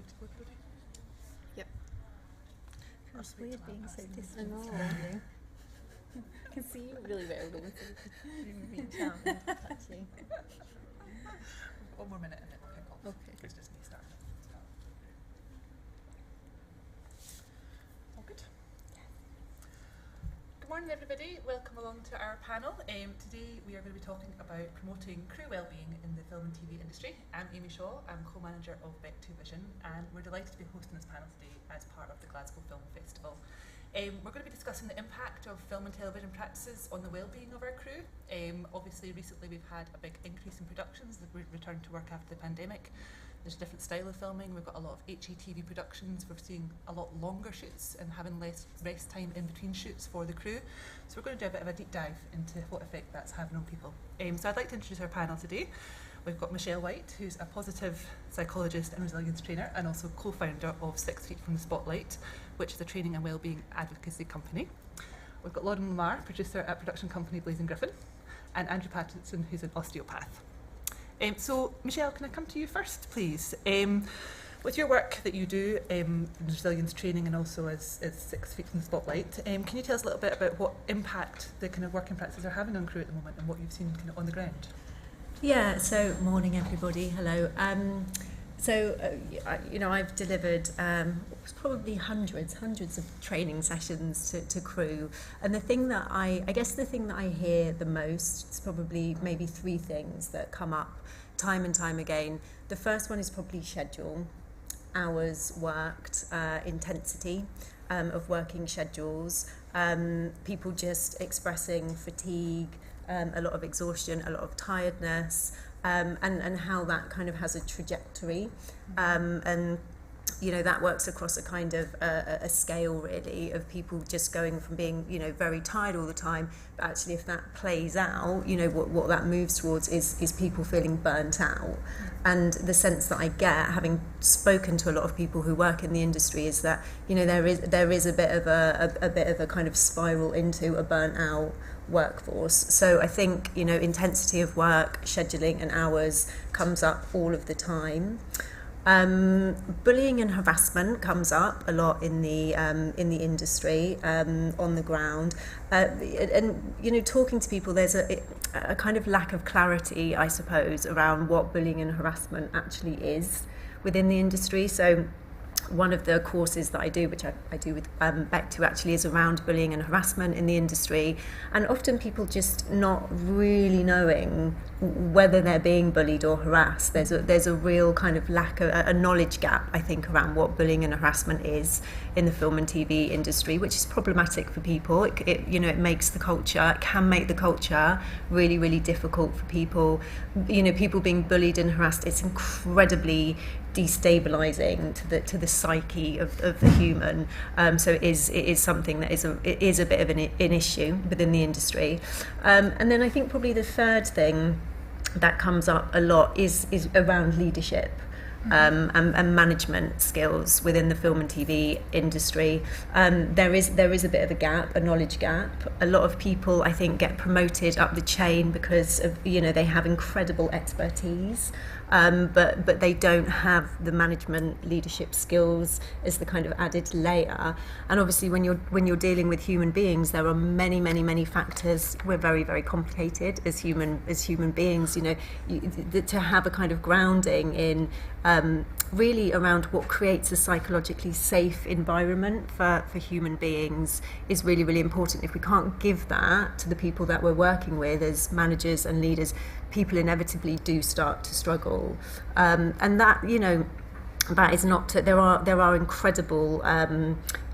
good to go, Jodie? Yep. It's weird being so distant. I know. I can see you really well. You reach out and touch you. One more minute and then we'll kick off. Okay. It's just me starting. All good? Good morning, everybody. Welcome along to our panel. Today we are going to be talking about promoting crew wellbeing in the film and TV industry. I'm Amy Shaw. I'm co-manager of BECTU Vision, and we're delighted to be hosting this panel today as part of the Glasgow Film Festival. We're going to be discussing the impact of film and television practices on the well-being of our crew. Obviously, recently we've had a big increase in productions that we've returned to work after the pandemic. There's a different style of filming. We've got a lot of HATV productions. We're seeing a lot longer shoots and having less rest time in between shoots for the crew. So we're going to do a bit of a deep dive into what effect that's having on people. So I'd like to introduce our panel today. We've got Michelle White, who's a positive psychologist and resilience trainer and also co-founder of 6 Feet from the Spotlight, which is a training and wellbeing advocacy company. We've got Lauren Lamar, producer at production company Blazing Griffin, and Andrew Pattinson, who's an osteopath. So Michelle, can I come to you first, please? With your work that you do in resilience training and also as 6 Feet from the Spotlight, can you tell us a little bit about what impact the kind of working practices are having on crew at the moment and what you've seen kind of on the ground? Yeah, so morning everybody, hello. I've delivered probably hundreds of training sessions to crew, and the thing that I hear the most is probably maybe 3 things that come up time and time again. The first one is probably schedule, hours worked, intensity of working schedules, people just expressing fatigue, a lot of exhaustion, a lot of tiredness, and how that kind of has a trajectory. And you know, that works across a kind of a scale really of people just going from being, you know, very tired all the time, but actually if that plays out, you know, what that moves towards is people feeling burnt out. And the sense that I get, having spoken to a lot of people who work in the industry, is that, you know, there is a bit of a kind of spiral into a burnt out workforce. So I think, you know, intensity of work, scheduling and hours comes up all of the time. Bullying and harassment comes up a lot in the industry, on the ground, and you know, talking to people, there's a kind of lack of clarity, I suppose, around what bullying and harassment actually is within the industry. So one of the courses that I do, which I do with BECTU, actually is around bullying and harassment in the industry, and often people just not really knowing whether they're being bullied or harassed. There's a real kind of lack of a knowledge gap, I think, around what bullying and harassment is in the film and TV industry, which is problematic for people. It makes the culture, it can make the culture really, really difficult for people. You know, people being bullied and harassed, it's incredibly destabilizing to the psyche of the human. So it is something that is a bit of an issue within the industry. And then I think probably the third thing that comes up a lot is around leadership. And management skills within the film and TV industry. There is a bit of a gap, a knowledge gap. A lot of people, I think, get promoted up the chain because of, you know, they have incredible expertise, but they don't have the management leadership skills as the kind of added layer. And obviously, when you're dealing with human beings, there are many factors. We're very, very complicated as human beings. You know, to have a kind of grounding in really around what creates a psychologically safe environment for human beings is really, really important. If we can't give that to the people that we're working with as managers and leaders, people inevitably do start to struggle. And that, you know, that is not there are incredible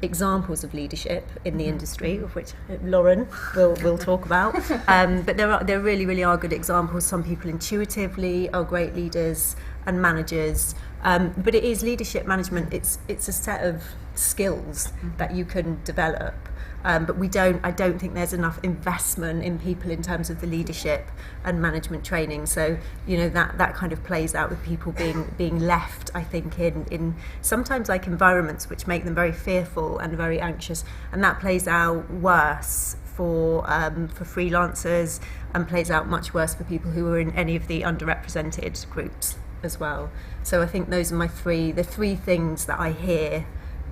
examples of leadership in the industry, of which Lauren will talk about, but there really are good examples. Some people intuitively are great leaders and managers, but it is leadership management. It's a set of skills that you can develop, but I don't think there's enough investment in people in terms of the leadership and management training. So, you know, that kind of plays out with people being left, I think, in sometimes like environments which make them very fearful and very anxious, and that plays out worse for freelancers and plays out much worse for people who are in any of the underrepresented groups. as well. So I think those are the three things that I hear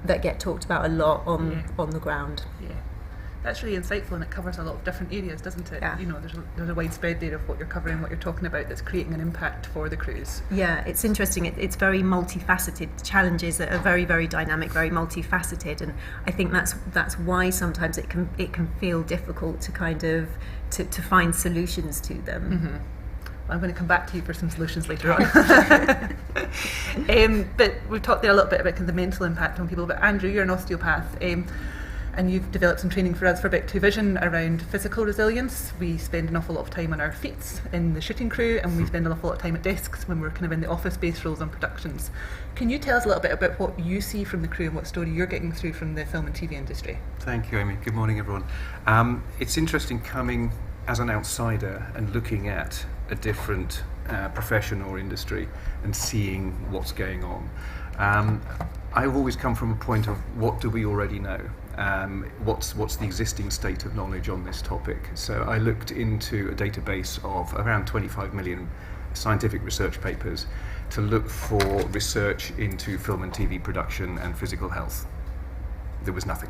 that get talked about a lot on the ground. Yeah. That's really insightful, and it covers a lot of different areas, doesn't it? Yeah. You know, there's a wide spread there of what you're covering, what you're talking about, that's creating an impact for the crews. Yeah, it's interesting. It's very multifaceted. Challenges that are very, very dynamic, very multifaceted, and I think that's why sometimes it can feel difficult to kind of to find solutions to them. Mm-hmm. I'm going to come back to you for some solutions later on. But we've talked there a little bit about kind of the mental impact on people. But Andrew, you're an osteopath, and you've developed some training for us for BECTU Vision around physical resilience. We spend an awful lot of time on our feet in the shooting crew, and we spend an awful lot of time at desks when we're kind of in the office-based roles on productions. Can you tell us a little bit about what you see from the crew and what story you're getting through from the film and TV industry? Thank you, Amy. Good morning, everyone. It's interesting coming as an outsider and looking at a different profession or industry and seeing what's going on. I've always come from a point of what do we already know? What's the existing state of knowledge on this topic? So I looked into a database of around 25 million scientific research papers to look for research into film and TV production and physical health. There was nothing.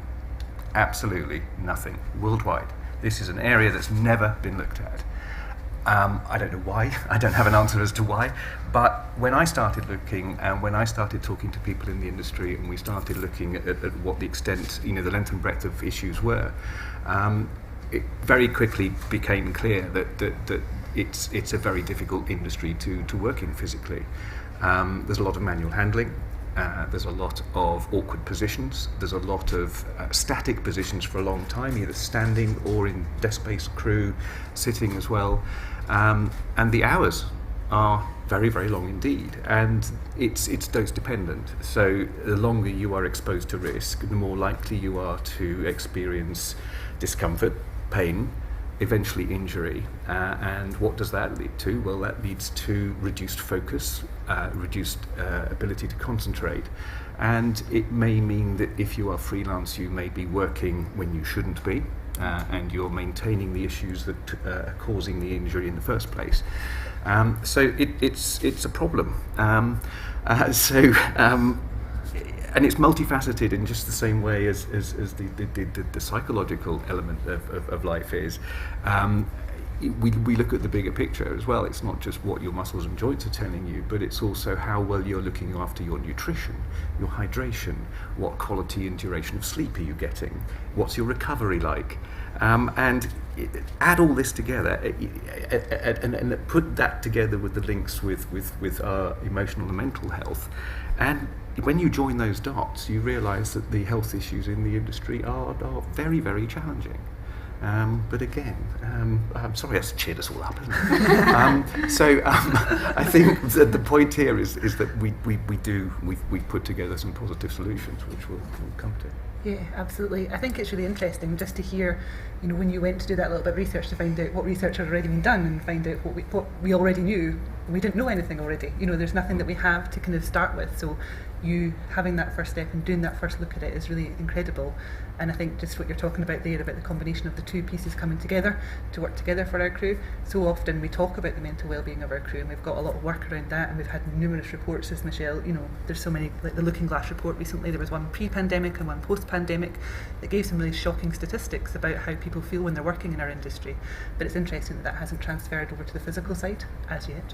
Absolutely nothing worldwide. This is an area that's never been looked at. I don't know why. I don't have an answer as to why. But when I started looking, and when I started talking to people in the industry, and we started looking at what the extent, the length and breadth of issues were, it very quickly became clear that it's a very difficult industry to work in physically. There's a lot of manual handling. There's a lot of awkward positions. There's a lot of static positions for a long time, either standing or in desk-based crew, sitting as well. And the hours are very, very long indeed. And it's dose dependent. So the longer you are exposed to risk, the more likely you are to experience discomfort, pain, eventually injury. And what does that lead to? Well, that leads to reduced focus, reduced ability to concentrate, and it may mean that if you are freelance, you may be working when you shouldn't be, and you're maintaining the issues that are causing the injury in the first place. So it's a problem. And it's multifaceted in just the same way as the psychological element of life is. We look at the bigger picture as well. It's not just what your muscles and joints are telling you, but it's also how well you're looking after your nutrition, your hydration, what quality and duration of sleep are you getting, what's your recovery like, and add all this together and put that together with the links with our emotional and mental health. And when you join those dots, you realise that the health issues in the industry are very, very challenging. But again, I'm sorry, that's cheered us all up, isn't it? I think that the point here is that we've put together some positive solutions, which we'll come to. Yeah, absolutely. I think it's really interesting just to hear, when you went to do that little bit of research to find out what research had already been done and find out what we already knew. We didn't know anything already. There's nothing that we have to kind of start with. So you having that first step and doing that first look at it is really incredible. And I think just what you're talking about there, about the combination of the two pieces coming together to work together for our crew. So often we talk about the mental well-being of our crew, and we've got a lot of work around that, and we've had numerous reports, as Michelle, there's so many, like the Looking Glass report recently, there was one pre-pandemic and one post-pandemic that gave some really shocking statistics about how people feel when they're working in our industry. But it's interesting that hasn't transferred over to the physical side as yet.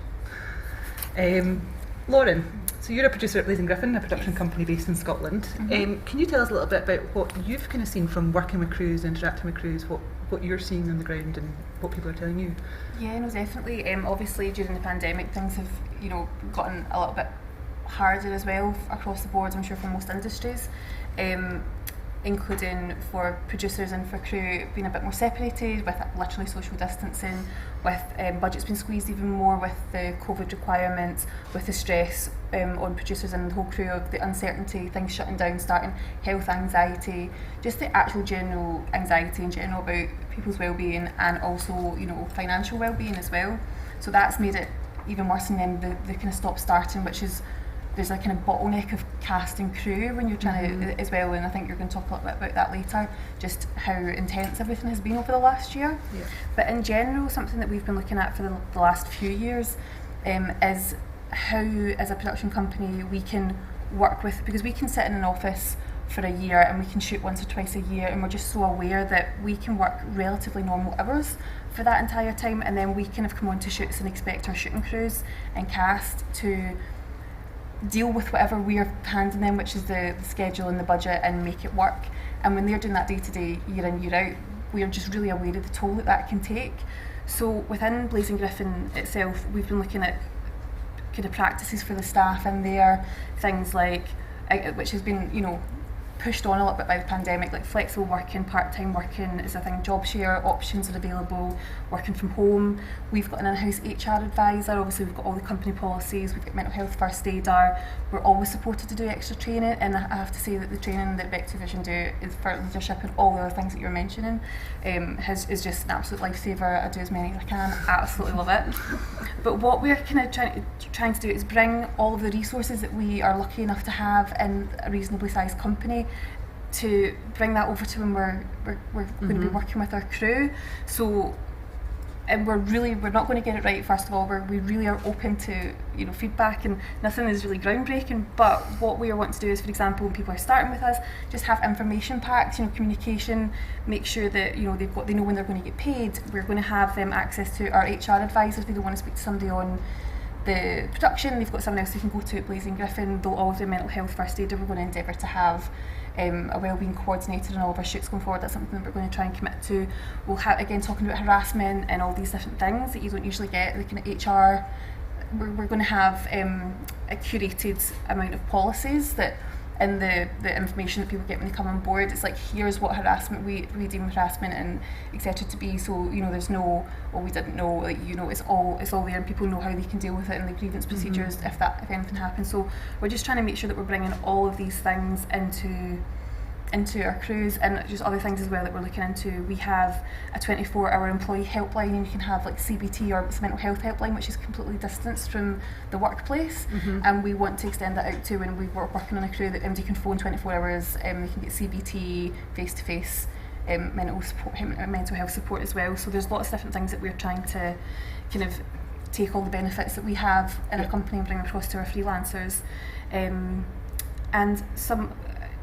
Lauren, so you're a producer at Blazing Griffin, a production company based in Scotland. Mm-hmm. Can you tell us a little bit about what you've kind of seen from working with crews, interacting with crews, what you're seeing on the ground and what people are telling you? Yeah, no, definitely. Obviously, during the pandemic, things have, gotten a little bit harder as well across the board, I'm sure, for most industries, including for producers and for crew being a bit more separated, with literally social distancing, with budgets being squeezed even more with the COVID requirements, with the stress on producers and the whole crew of the uncertainty, things shutting down, starting, health anxiety, just the actual general anxiety in general about people's well-being, and also, financial well-being as well. So that's made it even worse, and then the kind of stop-starting, which is, there's a kind of bottleneck of cast and crew when you're trying to, as well, and I think you're going to talk a little bit about that later, just how intense everything has been over the last year. But in general, something that we've been looking at for the last few years is how, as a production company, we can work with, because we can sit in an office for a year and we can shoot once or twice a year, and we're just so aware that we can work relatively normal hours for that entire time, and then we kind of come on to shoots and expect our shooting crews and cast to deal with whatever we're handing them, which is the schedule and the budget, and make it work. And when they're doing that day to day, year in, year out, we are just really aware of the toll that can take. So within Blazing Griffin itself, we've been looking at kind of practices for the staff in there, things like, which has been, pushed on a little bit by the pandemic, like flexible working, part-time working is a thing, job share options are available, working from home. We've got an in-house HR advisor, obviously we've got all the company policies, we've got mental health first aider, we're always supported to do extra training, and I have to say that the training that BECTU Vision do is for leadership and all the other things that you're mentioning is just an absolute lifesaver. I do as many as I can, absolutely love it. But what we're kind of trying to do is bring all of the resources that we are lucky enough to have in a reasonably sized company, to bring that over to when we're going to be working with our crew. So, and we're not going to get it right, first of all. We really are open to feedback, and nothing is really groundbreaking, but what we are wanting to do is, for example, when people are starting with us, just have information packs, communication, make sure that they know when they're going to get paid. We're going to have them access to our HR advisors if they don't want to speak to somebody on the production. They've got someone else they can go to at Blazing Griffin. They'll all do mental health first aider. We're going to endeavour to have a wellbeing coordinator in all of our shoots going forward. That's something that we're going to try and commit to. We'll have, again, talking about harassment and all these different things that you don't usually get, like in HR. We're going to have a curated amount of policies that, in the information that people get when they come on board, it's like, here's what harassment we deem harassment and etc. to be. So there's no, we didn't know, like, it's all there, and people know how they can deal with it and the grievance procedures if anything happens. So we're just trying to make sure that we're bringing all of these things into our crews, and just other things as well that we're looking into. We have a 24-hour employee helpline, and you can have like CBT, or it's a mental health helpline, which is completely distanced from the workplace, and we want to extend that out to when we were working on a crew that you can phone 24 hours, they can get CBT, face-to-face mental health support as well. So there's lots of different things that we're trying to kind of take all the benefits that we have in a company and bring across to our freelancers, and some.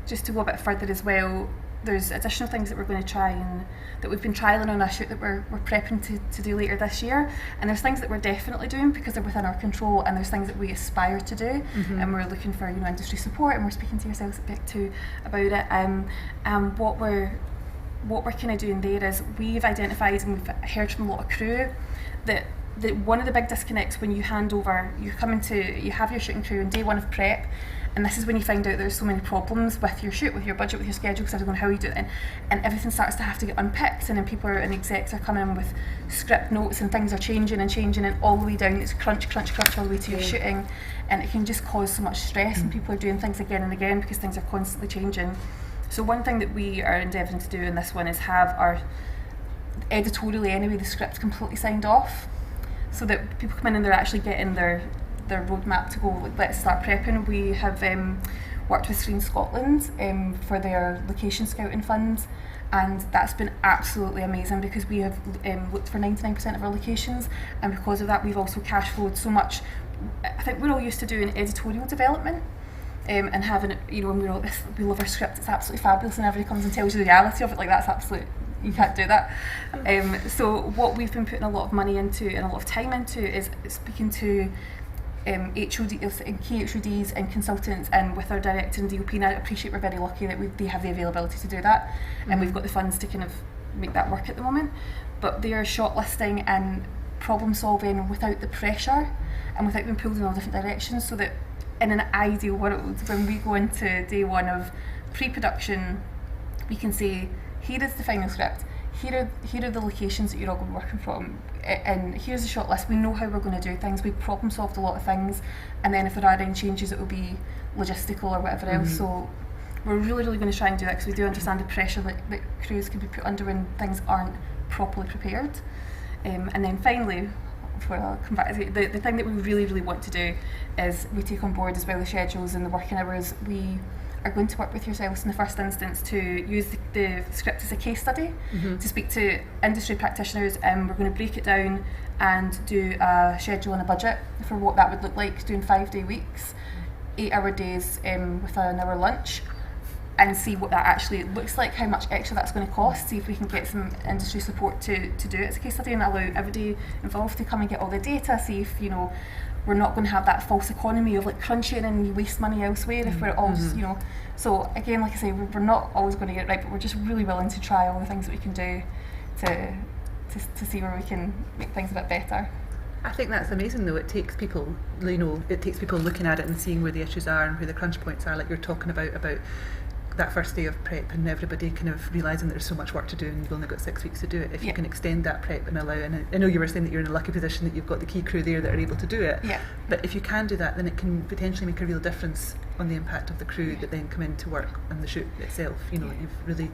Just to go a bit further as well, there's additional things that we're going to try and that we've been trialling on a shoot that we're prepping to do later this year. And there's things that we're definitely doing because they're within our control, and there's things that we aspire to do, and we're looking for industry support, and we're speaking to yourselves at BECTU about it. And what we're kind of doing there is, we've identified, and we've heard from a lot of crew, that one of the big disconnects when you hand over, you have your shooting crew on day one of prep, and this is when you find out there's so many problems with your shoot, with your budget, with your schedule, because everyone's going, how you do it, and everything starts to have to get unpicked, and then people and execs are coming in with script notes, and things are changing, and all the way down, it's crunch all the way to your shooting, and it can just cause so much stress, and people are doing things again and again because things are constantly changing. So one thing that we are endeavouring to do in this one is have our, editorially anyway, the script completely signed off, so that people come in and they're actually getting their roadmap to go, like, let's start prepping. We have worked with Screen Scotland for their location scouting funds, and that's been absolutely amazing because we have looked for 99% of our locations, and because of that we've also cash flowed so much. I think we're all used to doing editorial development and having it, when we love our script, it's absolutely fabulous, and everybody comes and tells you the reality of it, like, that's absolute, you can't do that. So what we've been putting a lot of money into and a lot of time into is speaking to HODs and key HODs and consultants, and with our director and DOP, and I appreciate we're very lucky that they have the availability to do that, and we've got the funds to kind of make that work at the moment. But they are shortlisting and problem solving without the pressure and without being pulled in all different directions, so that in an ideal world, when we go into day one of pre-production, we can say, here is the final script, here are the locations that you're all going to be working from, and here's the short list. We know how we're going to do things. We've problem solved a lot of things, and then if there are any changes, it will be logistical or whatever else. So we're really going to try and do that, because we do understand the pressure that crews can be put under when things aren't properly prepared. And then finally, before I'll come back, the thing that we really want to do is we take on board as well the schedules and the working hours. are going to work with yourselves in the first instance to use the script as a case study, to speak to industry practitioners, and we're going to break it down and do a schedule and a budget for what that would look like, doing 5-day weeks, 8-hour days with an hour lunch, and see what that actually looks like, how much extra that's going to cost, see if we can get some industry support to do it as a case study, and allow everybody involved to come and get all the data, see if, you know, we're not going to have that false economy of like crunching and you waste money elsewhere if we're all just, you know. So again, like I say, we're not always going to get it right, but we're just really willing to try all the things that we can do to see where we can make things a bit better. I think that's amazing though. It takes people, you know, it takes people looking at it and seeing where the issues are and where the crunch points are, like you're talking about that first day of prep, and everybody kind of realising that there's so much work to do and you've only got 6 weeks to do it. If you can extend that prep and allow, and I know you were saying that you're in a lucky position that you've got the key crew there that are able to do it, but if you can do that, then it can potentially make a real difference on the impact of the crew that then come in to work on the shoot itself. You know, you've really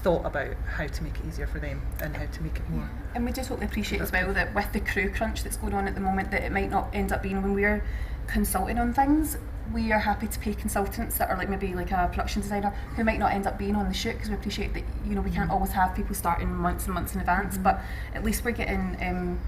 thought about how to make it easier for them and how to make it more. And we do totally appreciate as well that with the crew crunch that's going on at the moment, that it might not end up being, when we're consulting on things, we are happy to pay consultants that are like maybe like a production designer who might not end up being on the shoot, because we appreciate that, you know, we can't always have people starting months and months in advance, but at least we're getting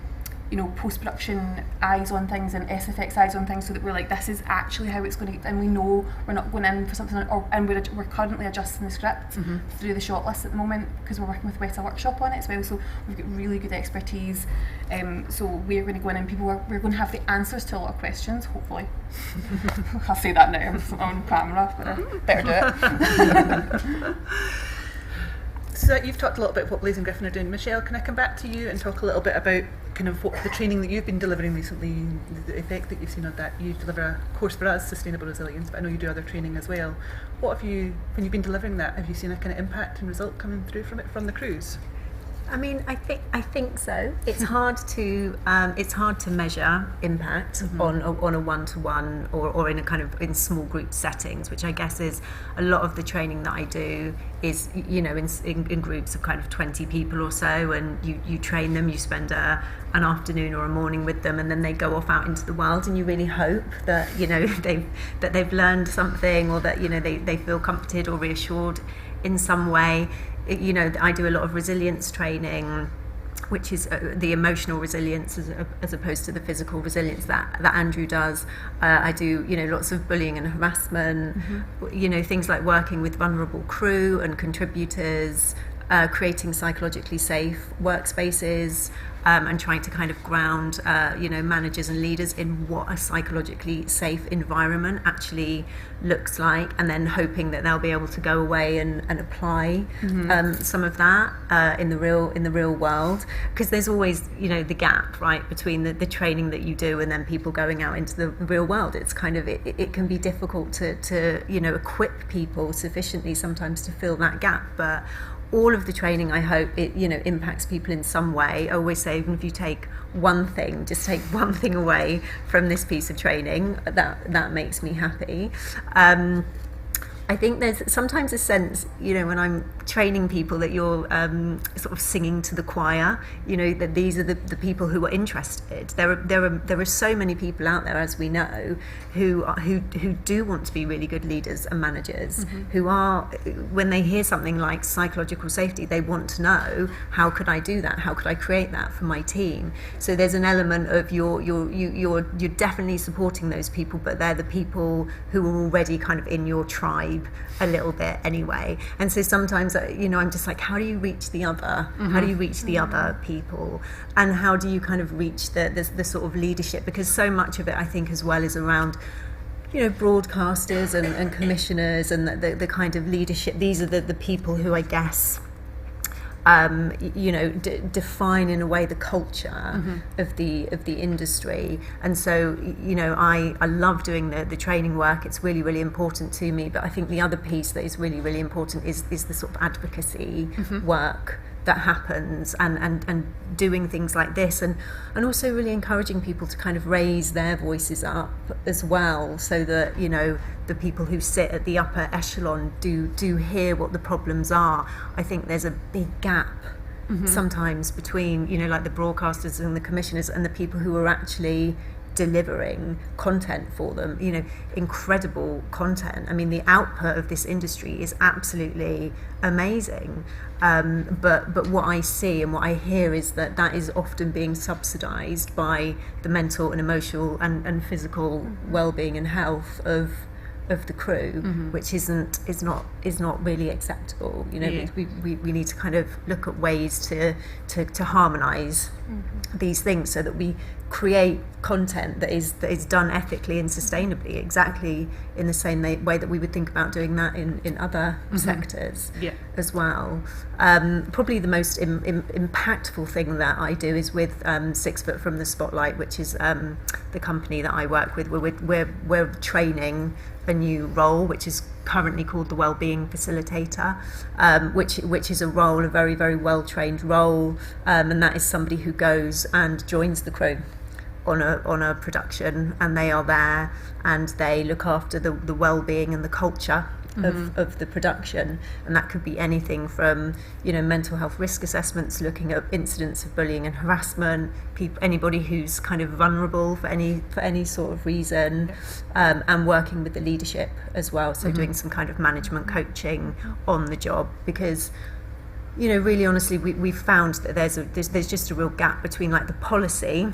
you know, post-production eyes on things and SFX eyes on things, so that we're like, this is actually how it's going to, and we know we're not going in for something, and we're currently adjusting the script through the shortlist at the moment, because we're working with Weta Workshop on it as well, so we've got really good expertise, so we're going to go in and we're going to have the answers to a lot of questions, hopefully. I'll say that now, I'm on camera, but I better do it. So you've talked a little bit about what Blaze and Griffin are doing. Michelle, can I come back to you and talk a little bit about kind of what the training that you've been delivering recently, the effect that you've seen on that? You deliver a course for us, Sustainable Resilience, but I know you do other training as well. What have you, when you've been delivering that, have you seen a kind of impact and result coming through from it, from the crews? I mean, I think so. It's hard to measure impact on a one-to-one or in a kind of in small group settings, which I guess is a lot of the training that I do is, you know, in groups of kind of 20 people or so, and you train them, you spend an afternoon or a morning with them, and then they go off out into the world, and you really hope that, you know, they've learned something, or that, you know, they feel comforted or reassured in some way. You know, I do a lot of resilience training, which is the emotional resilience as opposed to the physical resilience that Andrew does. I do, you know, lots of bullying and harassment, you know, things like working with vulnerable crew and contributors, creating psychologically safe workspaces, and trying to kind of ground, you know, managers and leaders in what a psychologically safe environment actually looks like, and then hoping that they'll be able to go away and apply some of that in the real world, because there's always, you know, the gap, right, between the training that you do and then people going out into the real world. It's kind of it can be difficult to you know, equip people sufficiently sometimes to fill that gap, but all of the training, I hope it, you know, impacts people in some way. I always say, even if you take one thing, just take one thing away from this piece of training, that makes me happy. I think there's sometimes a sense, you know, when I'm training people, that you're sort of singing to the choir, you know, that these are the people who are interested. There are so many people out there, as we know, who do want to be really good leaders and managers, who are, when they hear something like psychological safety, they want to know, how could I do that? How could I create that for my team? So there's an element of you're definitely supporting those people, but they're the people who are already kind of in your tribe a little bit anyway. And so sometimes, you know, I'm just like, how do you reach the other? How do you reach the other people? And how do you kind of reach the sort of leadership? Because so much of it, I think, as well, is around, you know, broadcasters and commissioners and the kind of leadership. These are the people who, I guess, you know, define in a way the culture of the industry. And so, you know, I love doing the training work. It's really, really important to me. But I think the other piece that is really, really important is the sort of advocacy work that happens, and doing things like this, and also really encouraging people to kind of raise their voices up as well, so that, you know, the people who sit at the upper echelon do hear what the problems are. I think there's a big gap sometimes between, you know, like the broadcasters and the commissioners and the people who are actually delivering content for them, you know, incredible content. I mean, the output of this industry is absolutely amazing. But what I see and what I hear is that is often being subsidised by the mental and emotional and physical well-being and health of the crew, which is not really acceptable. You know, we need to kind of look at ways to harmonise these things so that we create content that is done ethically and sustainably, exactly in the same way that we would think about doing that in other sectors as well. Probably the most impactful thing that I do is with 6 Foot from the Spotlight, which is the company that I work with. We're training a new role, which is currently called the Well-Being Facilitator, which is a role, a very, very well-trained role, and that is somebody who goes and joins the crew on a production, and they are there and they look after the well-being and the culture of the production, and that could be anything from, you know, mental health risk assessments, looking at incidents of bullying and harassment, anybody who's kind of vulnerable for any sort of reason, and working with the leadership as well, so doing some kind of management coaching on the job, because, you know, really honestly, we've found that there's just a real gap between like the policy,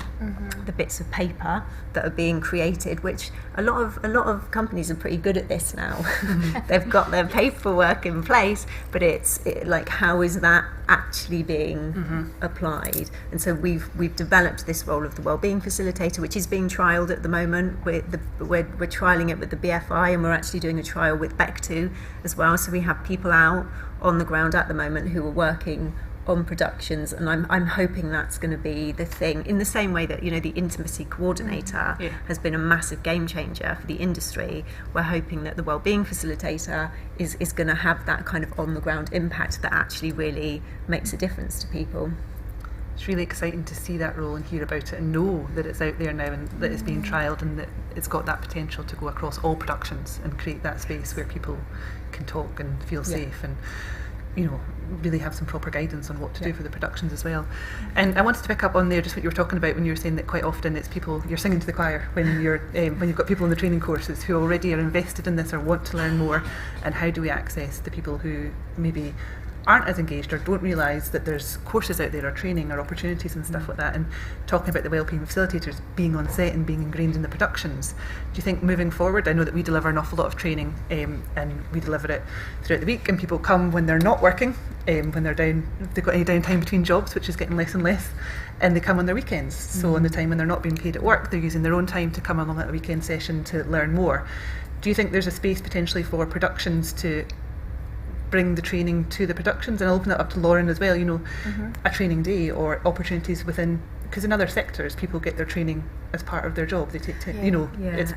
the bits of paper that are being created, which a lot of companies are pretty good at this now. They've got their paperwork in place, but it's like, how is that actually being applied? And so we've developed this role of the Well-Being Facilitator, which is being trialled at the moment. We're trialling it with the BFI, and we're actually doing a trial with BECTU as well. So we have people out on the ground at the moment who are working on productions, and I'm hoping that's going to be the thing, in the same way that, you know, the intimacy coordinator has been a massive game changer for the industry. We're hoping that the Wellbeing Facilitator is going to have that kind of on the ground impact that actually really makes a difference to people. It's really exciting to see that role and hear about it and know that it's out there now and that it's being trialled and that it's got that potential to go across all productions and create that space where people can talk and feel safe and, you know, really have some proper guidance on what to do for the productions as well. And I wanted to pick up on there just what you were talking about when you were saying that quite often it's people, you're singing to the choir when you've got people in the training courses who already are invested in this or want to learn more, and how do we access the people who maybe aren't as engaged or don't realise that there's courses out there or training or opportunities and stuff like that. And talking about the Wellbeing Facilitators being on set and being ingrained in the productions, do you think moving forward, I know that we deliver an awful lot of training and we deliver it throughout the week, and people come when they're not working, when they're down, if they've got any downtime between jobs, which is getting less and less, and they come on their weekends. So on the time when they're not being paid at work, they're using their own time to come along at a weekend session to learn more. Do you think there's a space potentially for productions to bring the training to the productions? And I'll open it up to Lauren as well, you know, a training day or opportunities within, because in other sectors people get their training as part of their job. They take you know, it's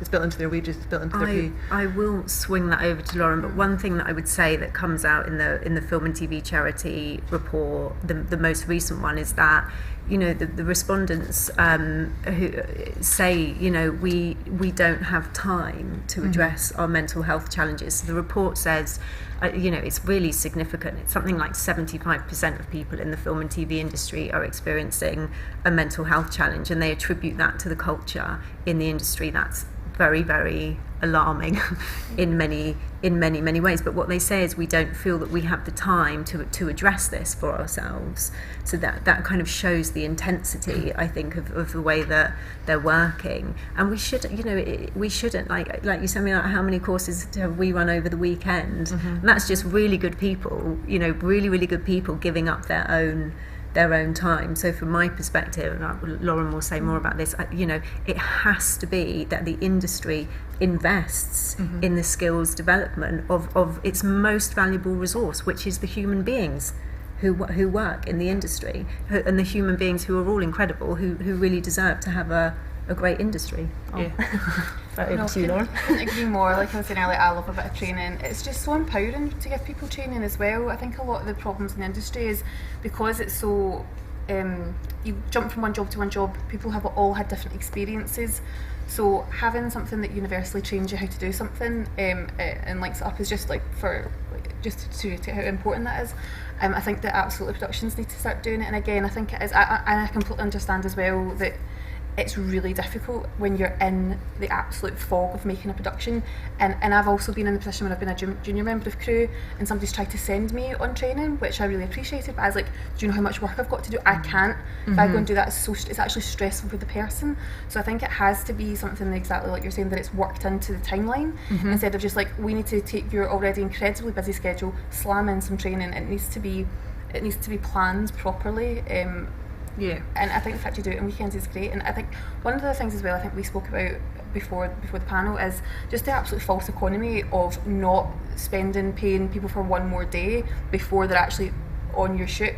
built into their wages, it's built into their pay. I will swing that over to Lauren, but one thing that I would say that comes out in the Film and TV Charity report, the most recent one, is that, you know, the respondents who say, you know, we don't have time to address our mental health challenges. So the report says, you know, it's really significant. It's something like 75% of people in the film and TV industry are experiencing a mental health challenge, and they attribute that to the culture in the industry. That's very, very alarming in many ways. But what they say is we don't feel that we have the time to address this for ourselves. So that kind of shows the intensity, I think, of the way that they're working. And we should, you know, we shouldn't, like you said, like, how many courses have we run over the weekend? And that's just really good people, you know, really, really good people giving up their own time. So from my perspective, and Lauren will say more about this, you know, it has to be that the industry invests in the skills development of its most valuable resource, which is the human beings who work in the industry, and the human beings who are all incredible, who really deserve to have a great industry. Over to you, Lauren. I couldn't agree more. Like I was saying earlier, I love a bit of training. It's just so empowering to give people training as well. I think a lot of the problems in the industry is because it's so you jump from one job to one job, people have all had different experiences, so having something that universally trains you how to do something and links it up is just just to how important that is. I think that absolutely productions need to start doing it, and again I think it is, I completely understand as well that it's really difficult when you're in the absolute fog of making a production. And I've also been in the position where I've been a junior member of crew and somebody's tried to send me on training, which I really appreciated, but I was like, do you know how much work I've got to do? I can't. If I go and do that, it's actually stressful for the person. So I think it has to be something exactly like you're saying, that it's worked into the timeline, instead of just like, we need to take your already incredibly busy schedule, slam in some training. It needs to be planned properly. And I think the fact you do it on weekends is great. And I think one of the things as well, I think we spoke about before the panel, is just the absolute false economy of not paying people for one more day before they're actually on your shoot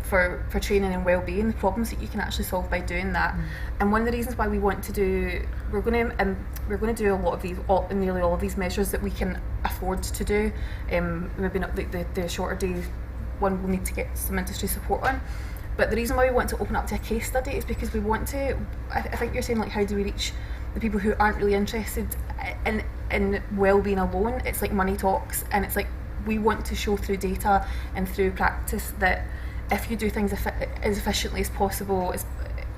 for training and well-being, the problems that you can actually solve by doing that. And one of the reasons why we're going to do a lot of these, nearly all of these measures that we can afford to do. Maybe not the shorter days one will need to get some industry support on. But the reason why we want to open up to a case study is because we want to, I think you're saying, like, how do we reach the people who aren't really interested in well-being alone? It's like money talks, and it's like, we want to show through data and through practice that if you do things as efficiently as possible,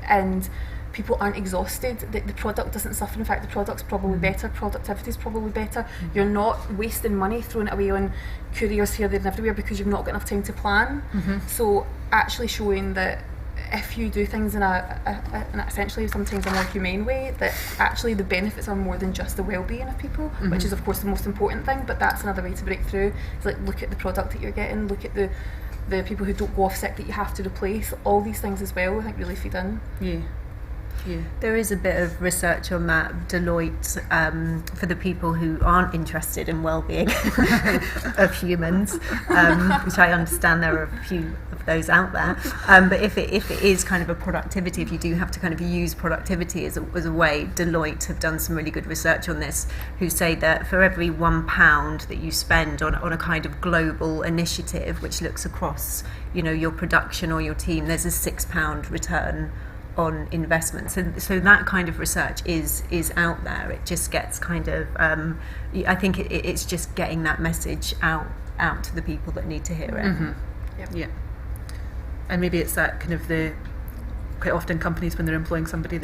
and people aren't exhausted, the product doesn't suffer. In fact, the product's probably better, productivity's probably better. You're not wasting money throwing it away on couriers here, there and everywhere because you've not got enough time to plan. So actually showing that if you do things in an essentially sometimes a more humane way, that actually the benefits are more than just the well-being of people, which is of course the most important thing, but that's another way to break through. It's like, look at the product that you're getting, look at the people who don't go off sick that you have to replace. All these things as well, I think, really feed in. There is a bit of research on that. Deloitte, for the people who aren't interested in well-being of humans, which I understand there are a few of those out there. But if it is kind of a productivity, if you do have to kind of use productivity as a way, Deloitte have done some really good research on this, who say that for every £1 that you spend on a kind of global initiative, which looks across, your production or your team, there's a £6 return on investment. So that kind of research is out there. It just gets kind of I think it's just getting that message out to the people that need to hear it. And maybe it's that kind of quite often companies, when they're employing somebody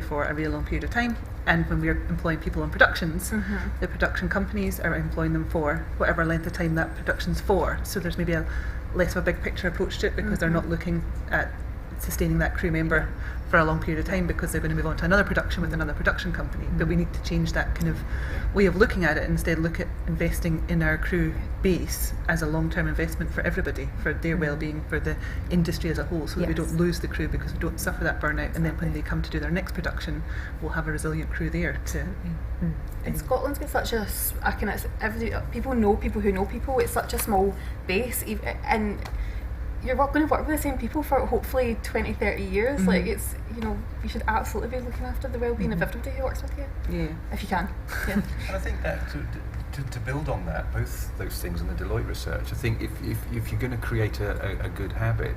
for a really long period of time, and when we're employing people on productions, the production companies are employing them for whatever length of time that production's for. So there's maybe a less of a big picture approach to it, because they're not looking at sustaining that crew member for a long period of time because they're going to move on to another production with another production company. But we need to change that kind of way of looking at it, and instead look at investing in our crew base as a long-term investment for everybody, for their well-being, for the industry as a whole, so that we don't lose the crew, because we don't suffer that burnout, and then when they come to do their next production, we'll have a resilient crew there to And Scotland's got such people know people who know people. It's such a small base, and you're going to work with the same people for hopefully 20-30 years. Like, it's, you should absolutely be looking after the well-being of everybody who works with you, if you can. And I think that to build on that, both those things and the Deloitte research, I think if you're going to create a good habit,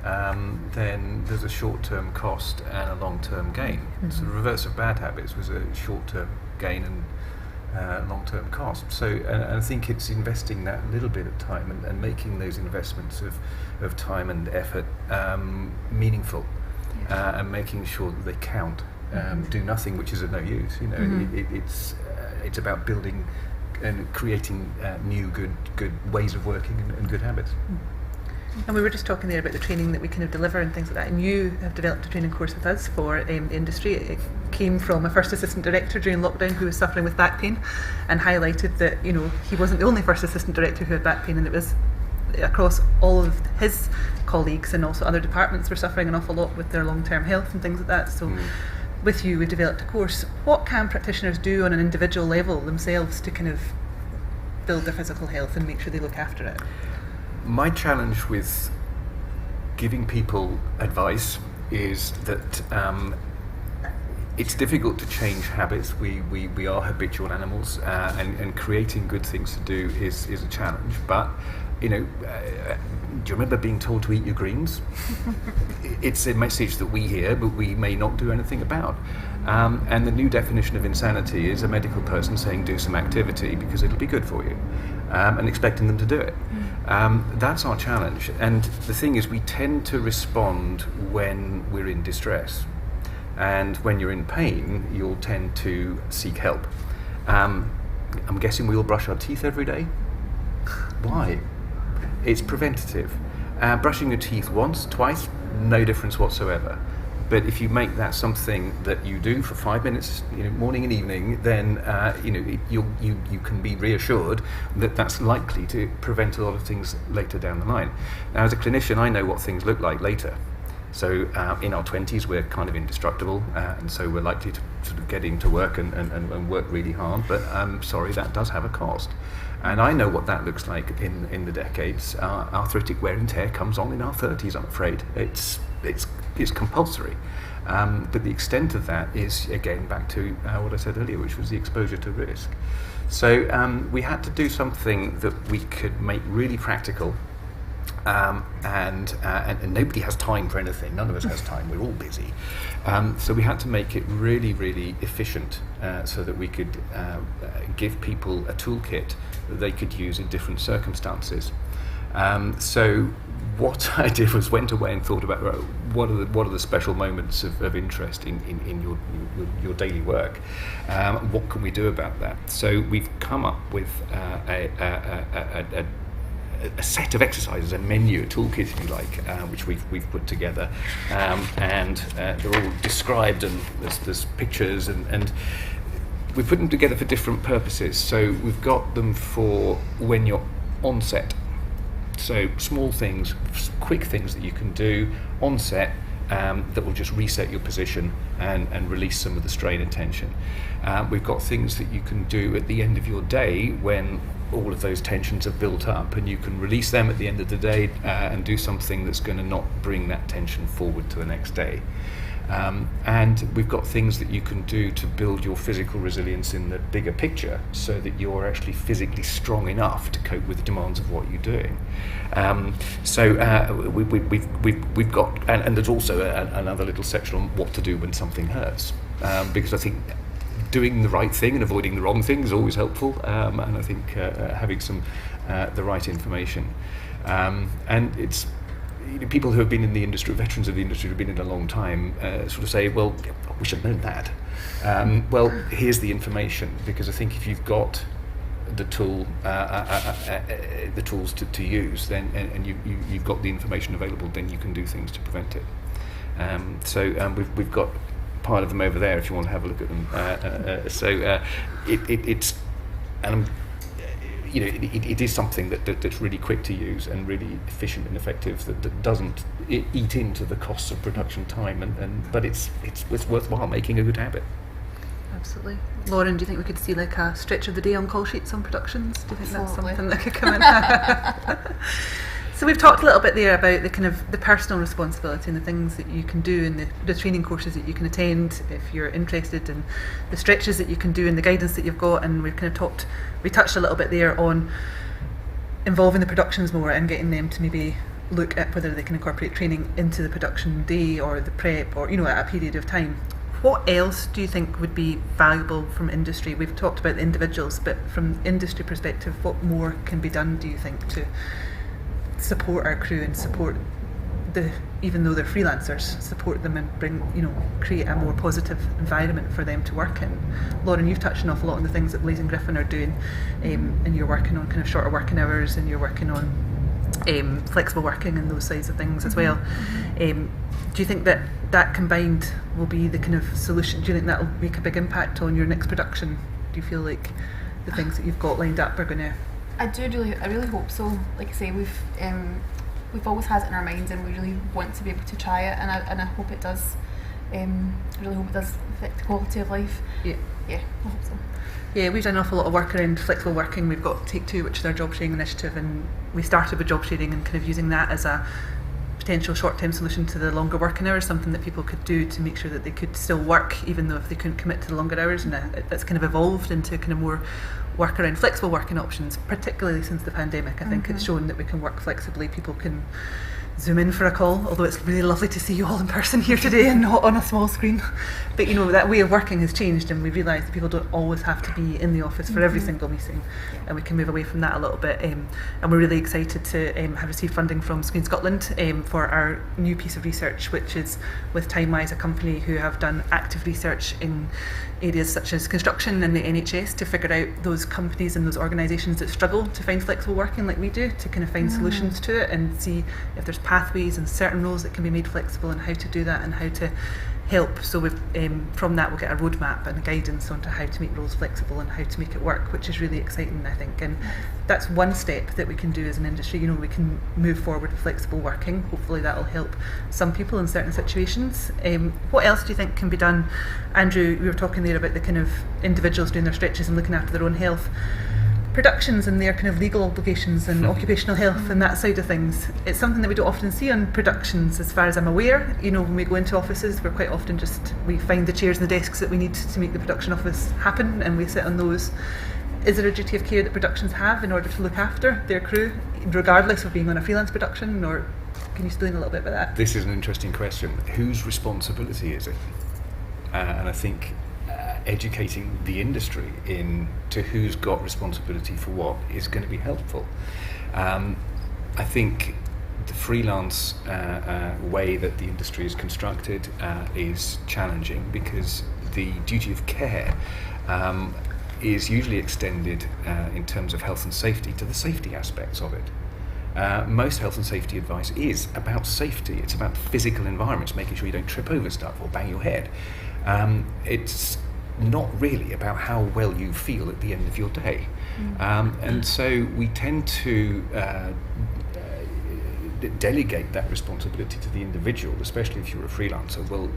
then there's a short-term cost and a long-term gain. So the reverse of bad habits was a short-term gain and long-term cost. So, and I think it's investing that little bit of time and making those investments of time and effort meaningful, and making sure that they count. Do nothing which is of no use. It's about building and creating new good ways of working and good habits. And we were just talking there about the training that we kind of deliver and things like that, and you have developed a training course with us for the industry. It came from a first assistant director during lockdown who was suffering with back pain, and highlighted that he wasn't the only first assistant director who had back pain, and it was across all of his colleagues, and also other departments were suffering an awful lot with their long-term health and things like that. So with you, we developed a course. What can practitioners do on an individual level themselves to kind of build their physical health and make sure they look after it? My challenge with giving people advice is that it's difficult to change habits. We are habitual animals, and creating good things to do is a challenge. But do you remember being told to eat your greens? It's a message that we hear, but we may not do anything about. And the new definition of insanity is a medical person saying do some activity because it'll be good for you, and expecting them to do it. That's our challenge. And the thing is, we tend to respond when we're in distress. And when you're in pain, you'll tend to seek help. I'm guessing we all brush our teeth every day. Why? It's preventative. Brushing your teeth once, twice, no difference whatsoever. But if you make that something that you do for 5 minutes, morning and evening, then you can be reassured that that's likely to prevent a lot of things later down the line. Now, as a clinician, I know what things look like later. So in our 20s, we're kind of indestructible, and so we're likely to sort of get into work and work really hard. But I'm sorry, that does have a cost. And I know what that looks like in the decades. Arthritic wear and tear comes on in our 30s, I'm afraid. It's compulsory. But the extent of that is, again, back to what I said earlier, which was the exposure to risk. So we had to do something that we could make really practical. And nobody has time for anything. None of us has time. We're all busy. So we had to make it really, really efficient so that we could give people a toolkit that they could use in different circumstances. So what I did was went away and thought about what are the special moments of interest in your daily work. What can we do about that? So we've come up with a set of exercises, a menu, a toolkit, if you like, which we've put together, and they're all described, and there's pictures, and we put them together for different purposes. So we've got them for when you're on set. So small things, quick things that you can do on set that will just reset your position and release some of the strain and tension. We've got things that you can do at the end of your day when all of those tensions have built up, and you can release them at the end of the day and do something that's going to not bring that tension forward to the next day. And we've got things that you can do to build your physical resilience in the bigger picture, so that you're actually physically strong enough to cope with the demands of what you're doing. We've got, and there's also another little section on what to do when something hurts, because I think doing the right thing and avoiding the wrong thing is always helpful, and I think having some the right information, and it's people who have been in the industry, veterans of the industry who've been in a long time, sort of say, well, we should have known that. Well, here's the information, because I think if you've got the tool, the tools to use, then and you've got the information available, then you can do things to prevent it. We've got a pile of them over there if you want to have a look at them. It is something that's really quick to use and really efficient and effective, that doesn't eat into the costs of production time, but it's worthwhile making a good habit. Absolutely. Lauren, do you think we could see like a stretch of the day on call sheets on productions? Do you think that's something that could come in? So we've talked a little bit there about the kind of the personal responsibility and the things that you can do in the training courses that you can attend if you're interested, and the stretches that you can do and the guidance that you've got. And we've kind of we touched a little bit there on involving the productions more and getting them to maybe look at whether they can incorporate training into the production day or the prep, or at a period of time. What else do you think would be valuable from industry? We've talked about the individuals, but from industry perspective, what more can be done, do you think, to support our crew and support even though they're freelancers, support them and bring, create a more positive environment for them to work in? Lauren, you've touched an awful lot on the things that Blaze and Griffin are doing, and you're working on kind of shorter working hours, and you're working on flexible working and those sides of things as well. Do you think that combined will be the kind of solution? Do you think that will make a big impact on your next production? Do you feel like the things that you've got lined up are going to? I really hope so. Like I say, we've always had it in our minds, and we really want to be able to try it, and I hope it does. I really hope it does affect the quality of life. Yeah, I hope so. Yeah, we've done an awful lot of work around flexible working. We've got Take Two, which is our job sharing initiative, and we started with job sharing and kind of using that as a potential short-term solution to the longer working hours, something that people could do to make sure that they could still work even though if they couldn't commit to the longer hours, and that's kind of evolved into kind of more work around flexible working options, particularly since the pandemic. I think it's shown that we can work flexibly. People can Zoom in for a call, although it's really lovely to see you all in person here today and not on a small screen. But that way of working has changed, and we realise that people don't always have to be in the office for every single meeting, and we can move away from that a little bit. And we're really excited to have received funding from Screen Scotland for our new piece of research, which is with TimeWise, a company who have done active research in areas such as construction and the NHS to figure out those companies and those organisations that struggle to find flexible working like we do, to kind of find solutions to it and see if there's pathways and certain roles that can be made flexible and how to do that and how to help. So we've, from that we'll get a roadmap and a guidance onto how to make roles flexible and how to make it work, which is really exciting, I think. And that's one step that we can do as an industry. We can move forward with flexible working. Hopefully that will help some people in certain situations. What else do you think can be done? Andrew, we were talking there about the kind of individuals doing their stretches and looking after their own health. Productions and their kind of legal obligations and occupational health and that side of things. It's something that we don't often see on productions, as far as I'm aware. When we go into offices, we're quite often we find the chairs and the desks that we need to make the production office happen, and we sit on those. Is there a duty of care that productions have in order to look after their crew, regardless of being on a freelance production, or can you explain a little bit about that? This is an interesting question. Whose responsibility is it? And I think educating the industry into who's got responsibility for what is going to be helpful. I think the freelance way that the industry is constructed is challenging, because the duty of care is usually extended in terms of health and safety to the safety aspects of it. Most health and safety advice is about safety. It's about the physical environments, making sure you don't trip over stuff or bang your head. It's not really about how well you feel at the end of your day. And so we tend to delegate that responsibility to the individual, especially if you're a freelancer. Well,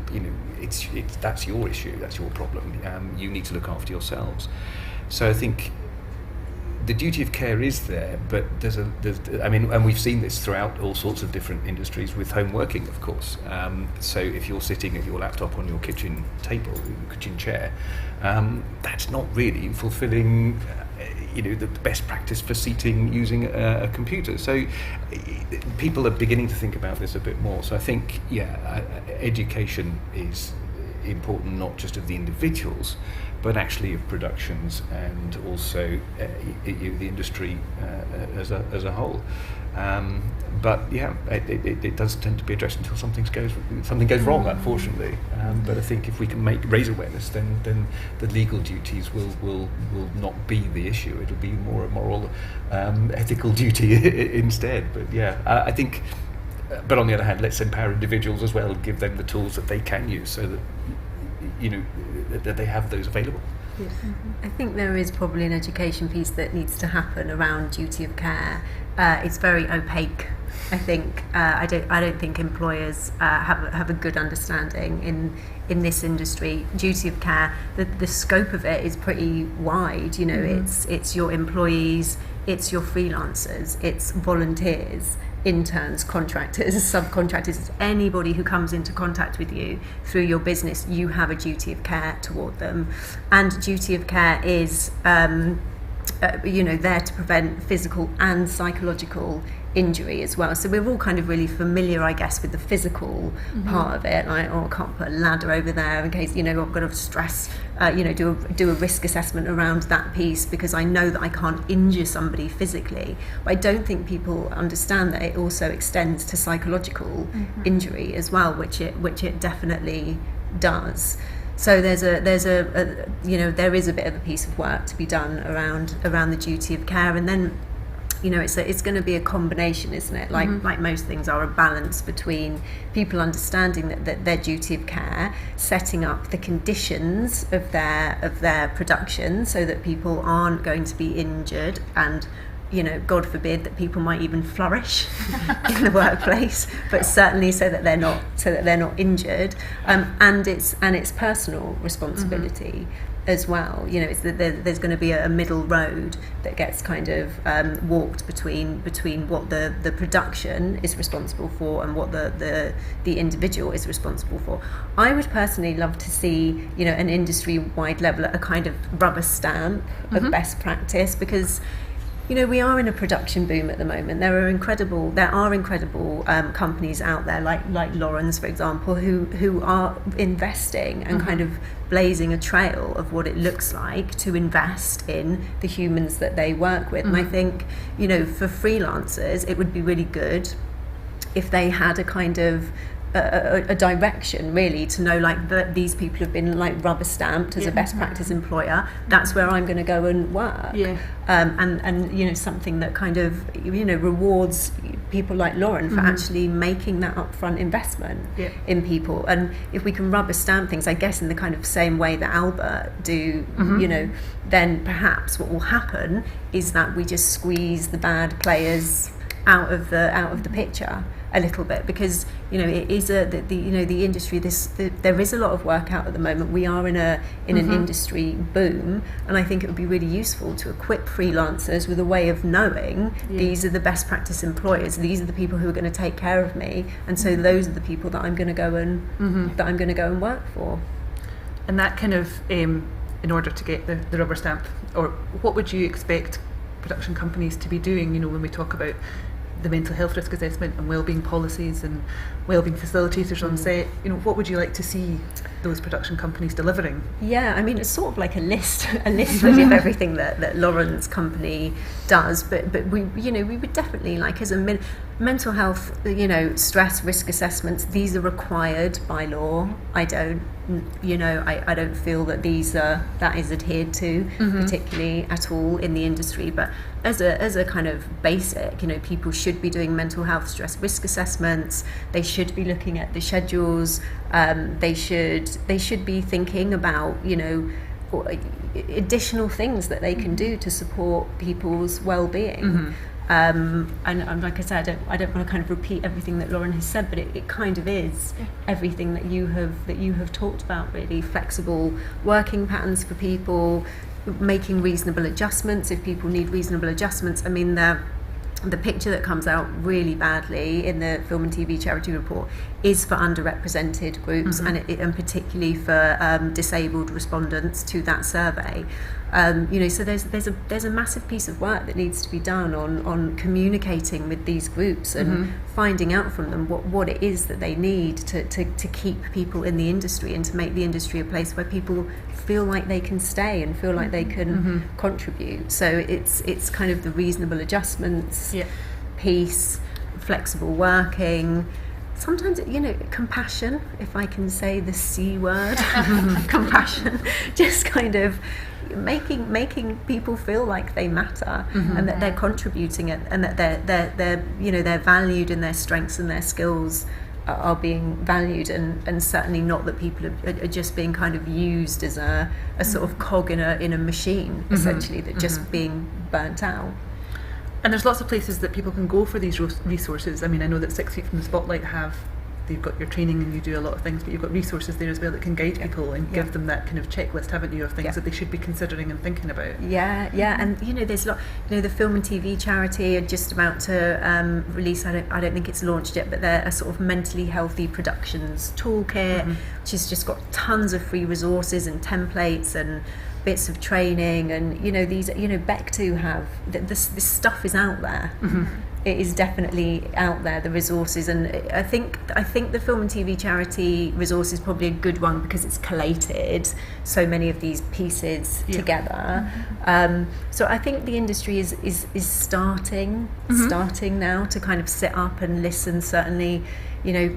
that's your issue, that's your problem. You need to look after yourselves. So I think the duty of care is there, but and we've seen this throughout all sorts of different industries with home working, of course. So if you're sitting at your laptop on your kitchen table, kitchen chair, that's not really fulfilling the best practice for seating using a computer. So people are beginning to think about this a bit more. So I think, education is important, not just of the individuals, but actually of productions and also the industry as a whole. It does tend to be addressed until something goes wrong, unfortunately. But I think if we can raise awareness, then the legal duties will not be the issue. It'll be more a moral, ethical duty instead. But I think. But on the other hand, let's empower individuals as well, give them the tools that they can use, so that that they have those available. I think there is probably an education piece that needs to happen around duty of care. It's very opaque. I think I don't think employers have a good understanding in this industry. Duty of care, the scope of it is pretty wide. It's your employees, it's your freelancers, it's volunteers, interns, contractors, subcontractors. It's anybody who comes into contact with you through your business. You have a duty of care toward them, and duty of care is there to prevent physical and psychological injury as well. So we're all kind of really familiar, I guess, with the physical part of it. Like, I can't put a ladder over there in case I've got to stress. Do a risk assessment around that piece, because I know that I can't injure somebody physically. But I don't think people understand that it also extends to psychological injury as well, which it definitely does. So there is a bit of a piece of work to be done around the duty of care, and then it's going to be a combination, isn't it? Like most things are, a balance between people understanding that their duty of care, setting up the conditions of their production so that people aren't going to be injured, and God forbid that people might even flourish in the workplace, but certainly so that they're not injured, and it's personal responsibility as well. There's going to be a middle road that gets kind of walked between what the production is responsible for and what the individual is responsible for. I would personally love to see an industry-wide level, a kind of rubber stamp of best practice, because you know, we are in a production boom at the moment. There are incredible companies out there like Lauren's, for example, who are investing and kind of blazing a trail of what it looks like to invest in the humans that they work with. And I think, you know, for freelancers, it would be really good if they had a kind of a direction, really, to know like that these people have been like rubber stamped as a best practice employer. That's where I'm going to go and work. And you know, something that kind of, you know, rewards people like Lauren for actually making that upfront investment in people. And if we can rubber stamp things, I guess, in the kind of same way that Albert do, you know, then perhaps what will happen is that we just squeeze the bad players out of the picture a little bit, because, you know, it is the you know, the industry, there is a lot of work out at the moment. We are in an industry boom, and I think it would be really useful to equip freelancers with a way of knowing these are the best practice employers, these are the people who are going to take care of me, and so those are the people that I'm going to go and work for. And that kind of in order to get the rubber stamp, or what would you expect production companies to be doing, you know, when we talk about the mental health risk assessment and wellbeing policies and wellbeing facilitators on set, you know, what would you like to see those production companies delivering? Yeah, I mean, it's sort of like a list really of everything that Lauren's company does, but we, you know, we would definitely, like, as a mental health, you know, stress risk assessments, these are required by law. I don't feel that that is adhered to particularly at all in the industry, but as a kind of basic, you know, people should be doing mental health stress risk assessments. They should be looking at the schedules. They should be thinking about, you know, additional things that they can do to support people's well-being. And like I said, I don't want to kind of repeat everything that Lauren has said, but it kind of is everything that you have talked about, really. Flexible working patterns for people, making reasonable adjustments if people need reasonable adjustments. I mean, the picture that comes out really badly in the Film and TV Charity Report is for underrepresented groups, and particularly for disabled respondents to that survey. You know, so there's a massive piece of work that needs to be done on communicating with these groups and finding out from them what it is that they need to keep people in the industry and to make the industry a place where people feel like they can stay and feel like they can contribute. So it's kind of the reasonable adjustments piece, flexible working. Sometimes, you know, compassion, if I can say the C word, compassion, just kind of making people feel like they matter and that they're contributing it, and that they're you know, they're valued and their strengths and their skills are being valued, and certainly not that people are just being kind of used as a sort of cog in a machine, essentially, that just being burnt out. And there's lots of places that people can go for these resources. I mean, I know that 6 Feet from the Spotlight they've got your training and you do a lot of things, but you've got resources there as well that can guide people and give them that kind of checklist, haven't you, of things that they should be considering and thinking about. And you know, there's a lot, you know, the Film and TV Charity are just about to release, I don't think it's launched yet, but they're a sort of mentally healthy productions toolkit, which has just got tons of free resources and templates and bits of training, and you know, these, you know, BECTU have this stuff is out there. It is definitely out there, the resources, and I think the Film and TV Charity resource is probably a good one because it's collated so many of these pieces together. So I think the industry is starting now to kind of sit up and listen. Certainly, you know,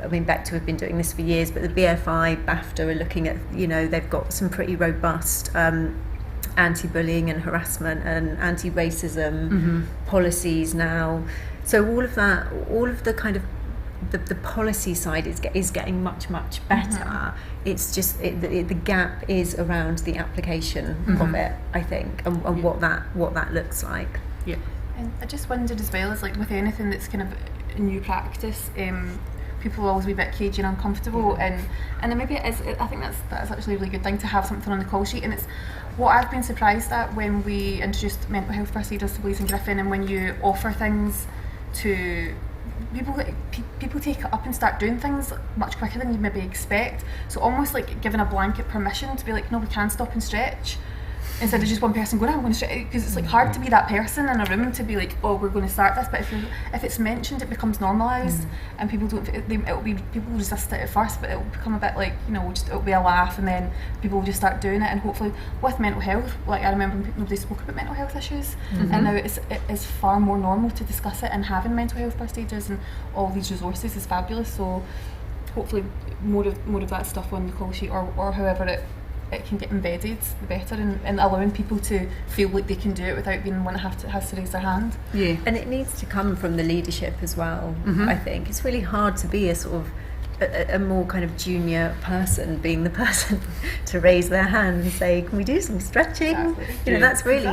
I mean, BECTU have been doing this for years, but the BFI, BAFTA are looking at, you know, they've got some pretty robust anti-bullying and harassment and anti-racism policies now. So all of the kind of the policy side is getting much better. It's just the gap is around the application of it, I think, and what that looks like. Yeah. And I just wondered as well, as like with anything that's kind of a new practice, people will always be a bit cagey and uncomfortable, and then maybe it is. I think that's actually a really good thing to have something on the call sheet. And it's what I've been surprised at when we introduced mental health first aiders to Blaze and Griffin, and when you offer things to people take it up and start doing things much quicker than you maybe expect. So almost like giving a blanket permission to be like, no, we can stop and stretch. instead of just one person going, I'm going to share it, because it's like hard to be that person in a room to be like, oh, we're going to start this. But if it's mentioned, it becomes normalised, and people people will resist it at first, but it will become a bit like, you know, it'll be a laugh, and then people will just start doing it. And hopefully with mental health, like I remember nobody spoke about mental health issues, and now it is far more normal to discuss it, and having mental health first aiders and all these resources is fabulous. So hopefully more of that stuff on the call sheet, or however it can get embedded, the better, and allowing people to feel like they can do it without being one that has to raise their hand. Yeah, and it needs to come from the leadership as well. I think it's really hard to be a sort of a more kind of junior person being the person to raise their hand and say, can we do some stretching? Exactly. You know, that's really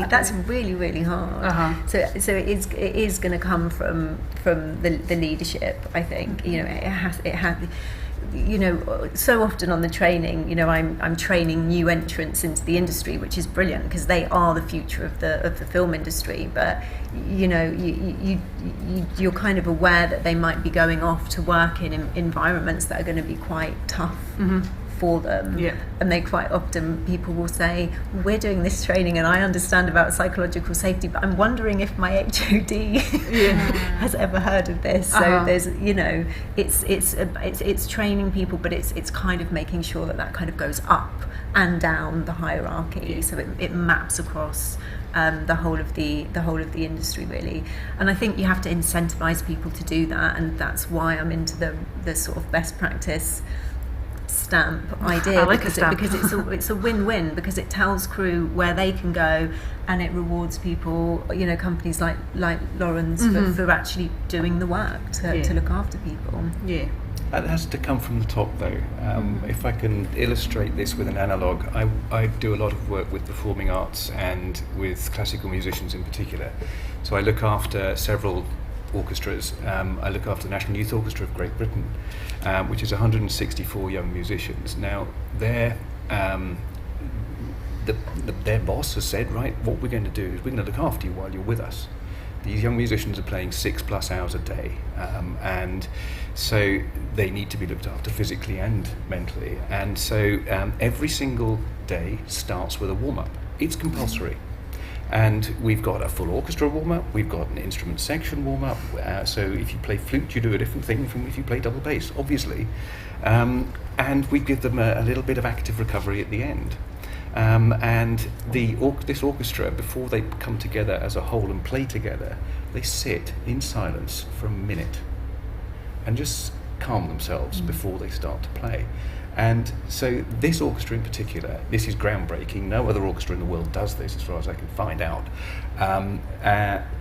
hard. So it is going to come from the leadership, I think. You know, it has you know, so often on the training, you know, I'm training new entrants into the industry, which is brilliant because they are the future of the film industry. But you know, you're kind of aware that they might be going off to work in environments that are going to be quite tough for them. Yeah. And they quite often, people will say, we're doing this training and I understand about psychological safety, but I'm wondering if my HOD has ever heard of this. So there's, you know, it's training people, but it's kind of making sure that kind of goes up and down the hierarchy, so it maps across the whole of the industry, really. And I think you have to incentivize people to do that, and that's why I'm into the sort of best practice stamp idea. I like because a stamp. because it's a win-win, because it tells crew where they can go, and it rewards people, you know, companies like Lauren's for actually doing the work to look after people. Yeah. That has to come from the top, though. If I can illustrate this with an analogue, I do a lot of work with performing arts and with classical musicians in particular. So I look after several orchestras. I look after the National Youth Orchestra of Great Britain, which is 164 young musicians. Now, their boss has said, right, what we're going to do is we're going to look after you while you're with us. These young musicians are playing 6+ hours a day, and so they need to be looked after physically and mentally. And so every single day starts with a warm-up. It's compulsory. And we've got a full orchestra warm-up, we've got an instrument section warm-up, so if you play flute, you do a different thing from if you play double bass, obviously. And we give them a little bit of active recovery at the end. And this orchestra, before they come together as a whole and play together, they sit in silence for a minute and just calm themselves before they start to play. And so this orchestra in particular, this is groundbreaking. No other orchestra in the world does this, as far as I can find out.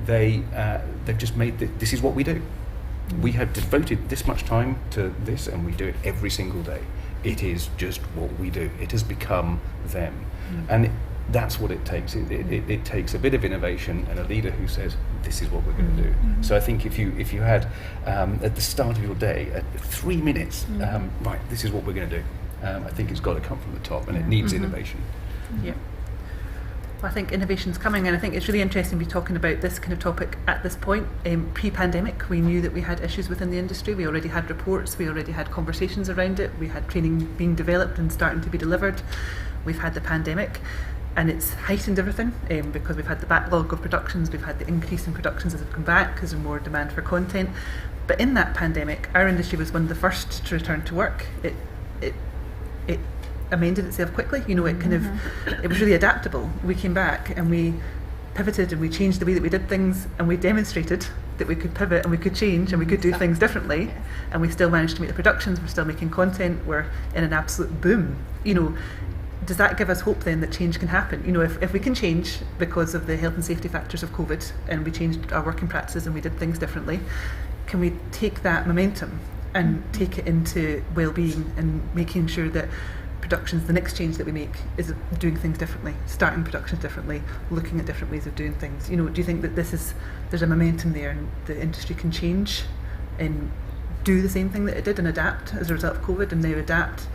They've just made this is what we do. We have devoted this much time to this, and we do it every single day. It is just what we do. It has become them, and that's what it takes. It takes a bit of innovation and a leader who says, this is what we're going to do. So I think if you had at the start of your day 3 minutes, right, this is what we're going to do. I think it's got to come from the top, and it needs innovation. Yeah. Well, I think innovation's coming, and I think it's really interesting to be talking about this kind of topic at this point. Pre-pandemic, we knew that we had issues within the industry. We already had reports, we already had conversations around it, we had training being developed and starting to be delivered. We've had the pandemic, and it's heightened everything, because we've had the backlog of productions, we've had the increase in productions as they've come back because of more demand for content. But in that pandemic, our industry was one of the first to return to work. It amended itself quickly, you know, it kind of, it was really adaptable. We came back and we pivoted and we changed the way that we did things, and we demonstrated that we could pivot and we could change and we could do things differently, and we still managed to make the productions, we're still making content, we're in an absolute boom. You know, does that give us hope then that change can happen? You know, if we can change because of the health and safety factors of COVID, and we changed our working practices and we did things differently, can we take that momentum and take it into well-being and making sure that productions, the next change that we make is doing things differently, starting productions differently, looking at different ways of doing things. You know, do you think that there's a momentum there, and the industry can change and do the same thing that it did and adapt as a result of COVID, and now adapt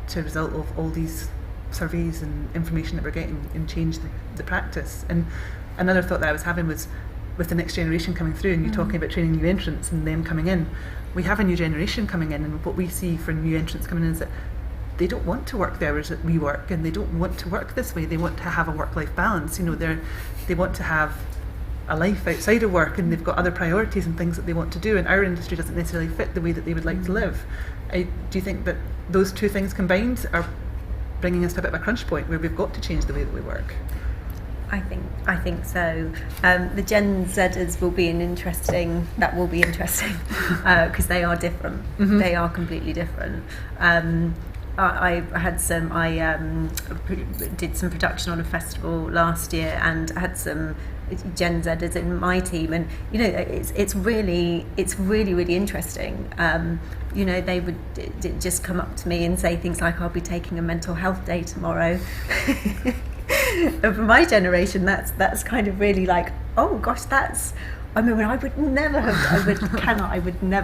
to a result of all these surveys and information that we're getting, and change the practice? And another thought that I was having was, with the next generation coming through, and you're talking about training new entrants and them coming in, we have a new generation coming in, and what we see for new entrants coming in is that they don't want to work the hours that we work, and they don't want to work this way. They want to have a work-life balance. You know, they want to have a life outside of work, and they've got other priorities and things that they want to do, and our industry doesn't necessarily fit the way that they would like to live. Do you think that those two things combined are bringing us to a bit of a crunch point where we've got to change the way that we work? I think so. The Gen Zers will be interesting because they are different. Mm-hmm. They are completely different. I did some production on a festival last year and had some Gen Zers in my team, and you know it's really interesting. You know, they would just come up to me and say things like, "I'll be taking a mental health day tomorrow." And for my generation, that's kind of really like, oh gosh, I would never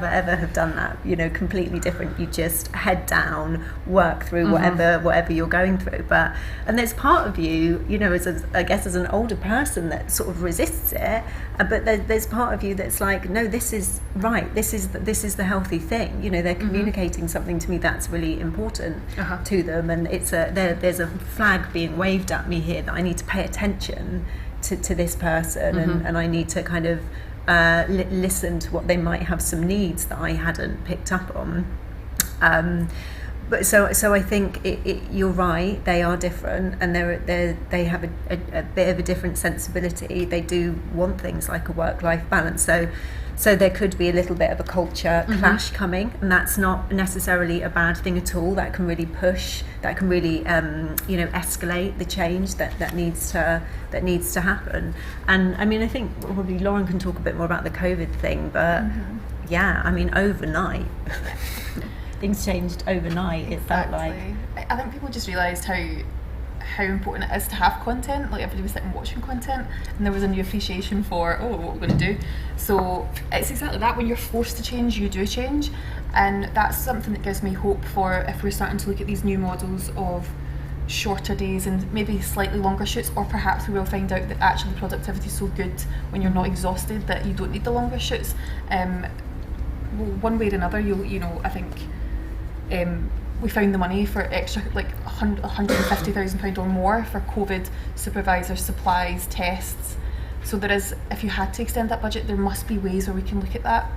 ever have done that. You know, completely different. You just head down, work through whatever you're going through. And there's part of you, you know, as an older person that sort of resists it. But there's part of you that's like, no, this is right. This is the healthy thing. You know, they're communicating something to me that's really important to them, and there's a flag being waved at me here that I need to pay attention to this person, and I need to kind of listen to what they might have some needs that I hadn't picked up on. But so I think you're right. They are different, and they have a bit of a different sensibility. They do want things like a work-life balance. So there could be a little bit of a culture clash coming, and that's not necessarily a bad thing at all. That can really push. That can really escalate the change that needs to happen. And I mean, I think probably Lauren can talk a bit more about the COVID thing, but yeah, I mean, overnight. Things changed overnight. It felt like. I think people just realised how important it is to have content. Like everybody was sitting watching content, and there was a new appreciation for what we're going to do. So it's exactly that. When you're forced to change, you do change, and that's something that gives me hope for if we're starting to look at these new models of shorter days and maybe slightly longer shoots, or perhaps we will find out that actually productivity is so good when you're not exhausted that you don't need the longer shoots. One way or another, I think. We found the money for extra, like £150,000 or more for COVID supervisors, supplies, tests. So there is, if you had to extend that budget, there must be ways where we can look at that.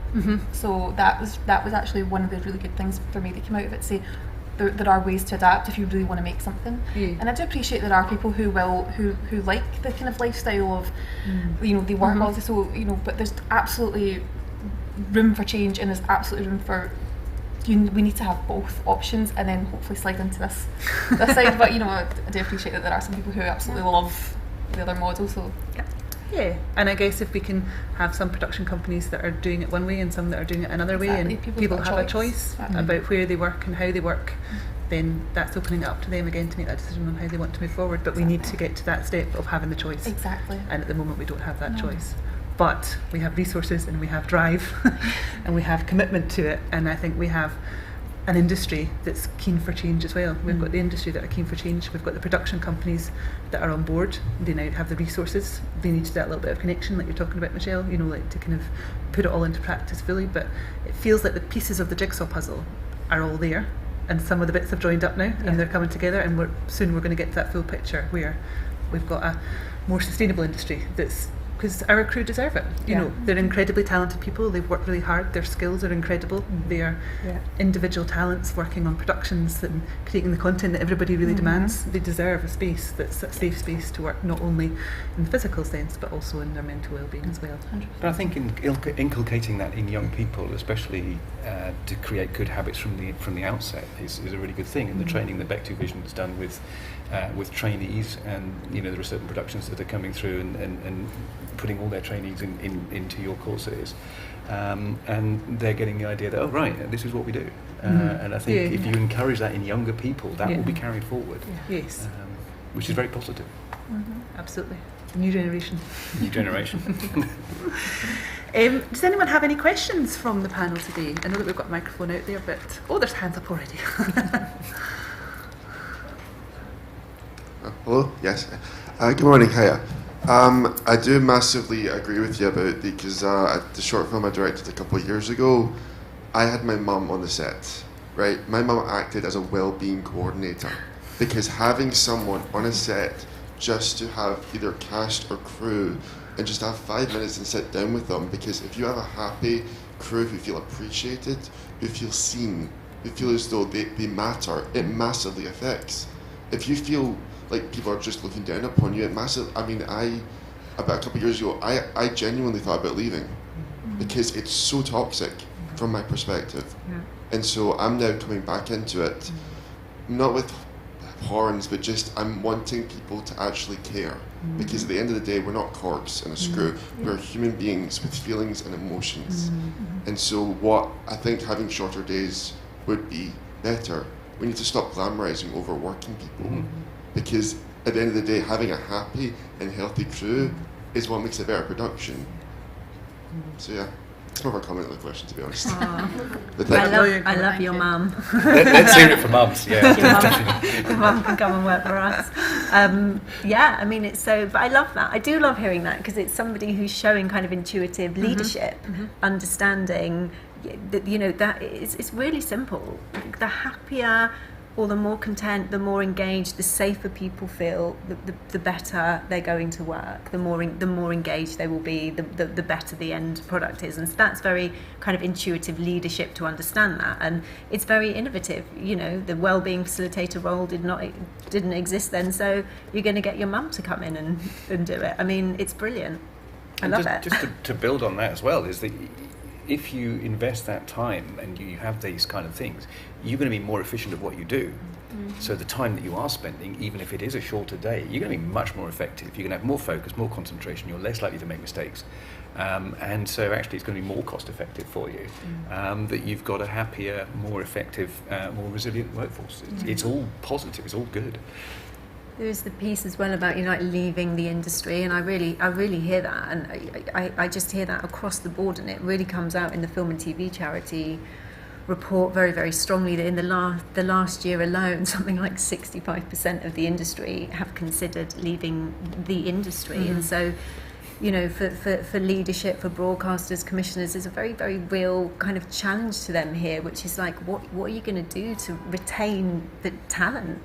So that was actually one of the really good things for me that came out of it. Say there are ways to adapt if you really want to make something. And I do appreciate there are people who like the kind of lifestyle of, they work all the, so but there's absolutely room for change, and there's absolutely room for. We need to have both options, and then hopefully slide into this side. But I do appreciate that there are some people who absolutely love the other model. So yeah, and I guess if we can have some production companies that are doing it one way and some that are doing it another way, and people have a choice about where they work and how they work, then that's opening it up to them again to make that decision on how they want to move forward. But we need to get to that step of having the choice. Exactly. And at the moment we don't have that choice. But we have resources, and we have drive and we have commitment to it, and I think we have an industry that's keen for change as well. We've got the industry that are keen for change, we've got the production companies that are on board. They now have the resources. They need that little bit of connection like you're talking about, Michelle, like to kind of put it all into practice fully. But it feels like the pieces of the jigsaw puzzle are all there, and some of the bits have joined up now, and they're coming together, and soon we're going to get to that full picture where we've got a more sustainable industry that's, because our crew deserve it. You know, they're incredibly talented people. They've worked really hard. Their skills are incredible. They are individual talents working on productions and creating the content that everybody really demands. They deserve a space that's a safe space to work, not only in the physical sense, but also in their mental well-being as well. 100%. But I think inculcating that in young people, especially to create good habits from the outset, is a really good thing. And the training that BECTU Vision has done with trainees, and there are certain productions that are coming through and putting all their trainees into your courses, and they're getting the idea that this is what we do, and I think if you encourage that in younger people, that will be carried forward. Yes, which is very positive. Absolutely. The new generation. Does anyone have any questions from the panel today? I know that we've got a microphone out there, but there's hands up already. Hello? Yes. Good morning. Hiya. I do massively agree with you about the short film I directed a couple of years ago. I had my mum on the set, right, my mum acted as a well-being coordinator, because having someone on a set just to have either cast or crew and just have 5 minutes and sit down with them, because if you have a happy crew who feel appreciated, who feel seen, who feel as though they matter, it massively affects. If you feel like people are just looking down upon you, it massively, I mean, about a couple of years ago, I genuinely thought about leaving, because it's so toxic from my perspective. And so I'm now coming back into it, not with horns, but just I'm wanting people to actually care, because at the end of the day, we're not corks in a screw. We're human beings with feelings and emotions. And so what I think having shorter days would be better. We need to stop glamorizing overworking people, because at the end of the day, having a happy and healthy crew is what makes a better production. So yeah, it's more of a comment than a question, to be honest. But I love your mum. Let's hear it for mums. Yeah, Your mum can come and work for us. Yeah, I mean, it's so. But I love that. I do love hearing that, because it's somebody who's showing kind of intuitive leadership, understanding that, you know, that it's really simple. The happier or the more content, the more engaged, the safer people feel, the better they're going to work. The more engaged they will be, the better the end product is. And so that's very kind of intuitive leadership to understand that. And it's very innovative. You know, the Well-Being Facilitator role didn't exist then, so you're going to get your mum to come in and do it. I mean, it's brilliant. I love it. Just to build on that as well, is that if you invest that time and you have these kind of things, you're going to be more efficient at what you do. So the time that you are spending, even if it is a shorter day, you're going to be much more effective. You're going to have more focus, more concentration, you're less likely to make mistakes. And so actually it's going to be more cost effective for you, that you've got a happier, more effective, more resilient workforce. It's all positive, it's all good. There's the piece as well about, you know, like leaving the industry, and I really hear that, and I just hear that across the board, and it really comes out in the film and TV charity report very, very strongly, that in the last year alone, something like 65% of the industry have considered leaving the industry. And so, you know, for leadership, for broadcasters, commissioners, there's a very, very real kind of challenge to them here, which is like, what are you going to do to retain the talent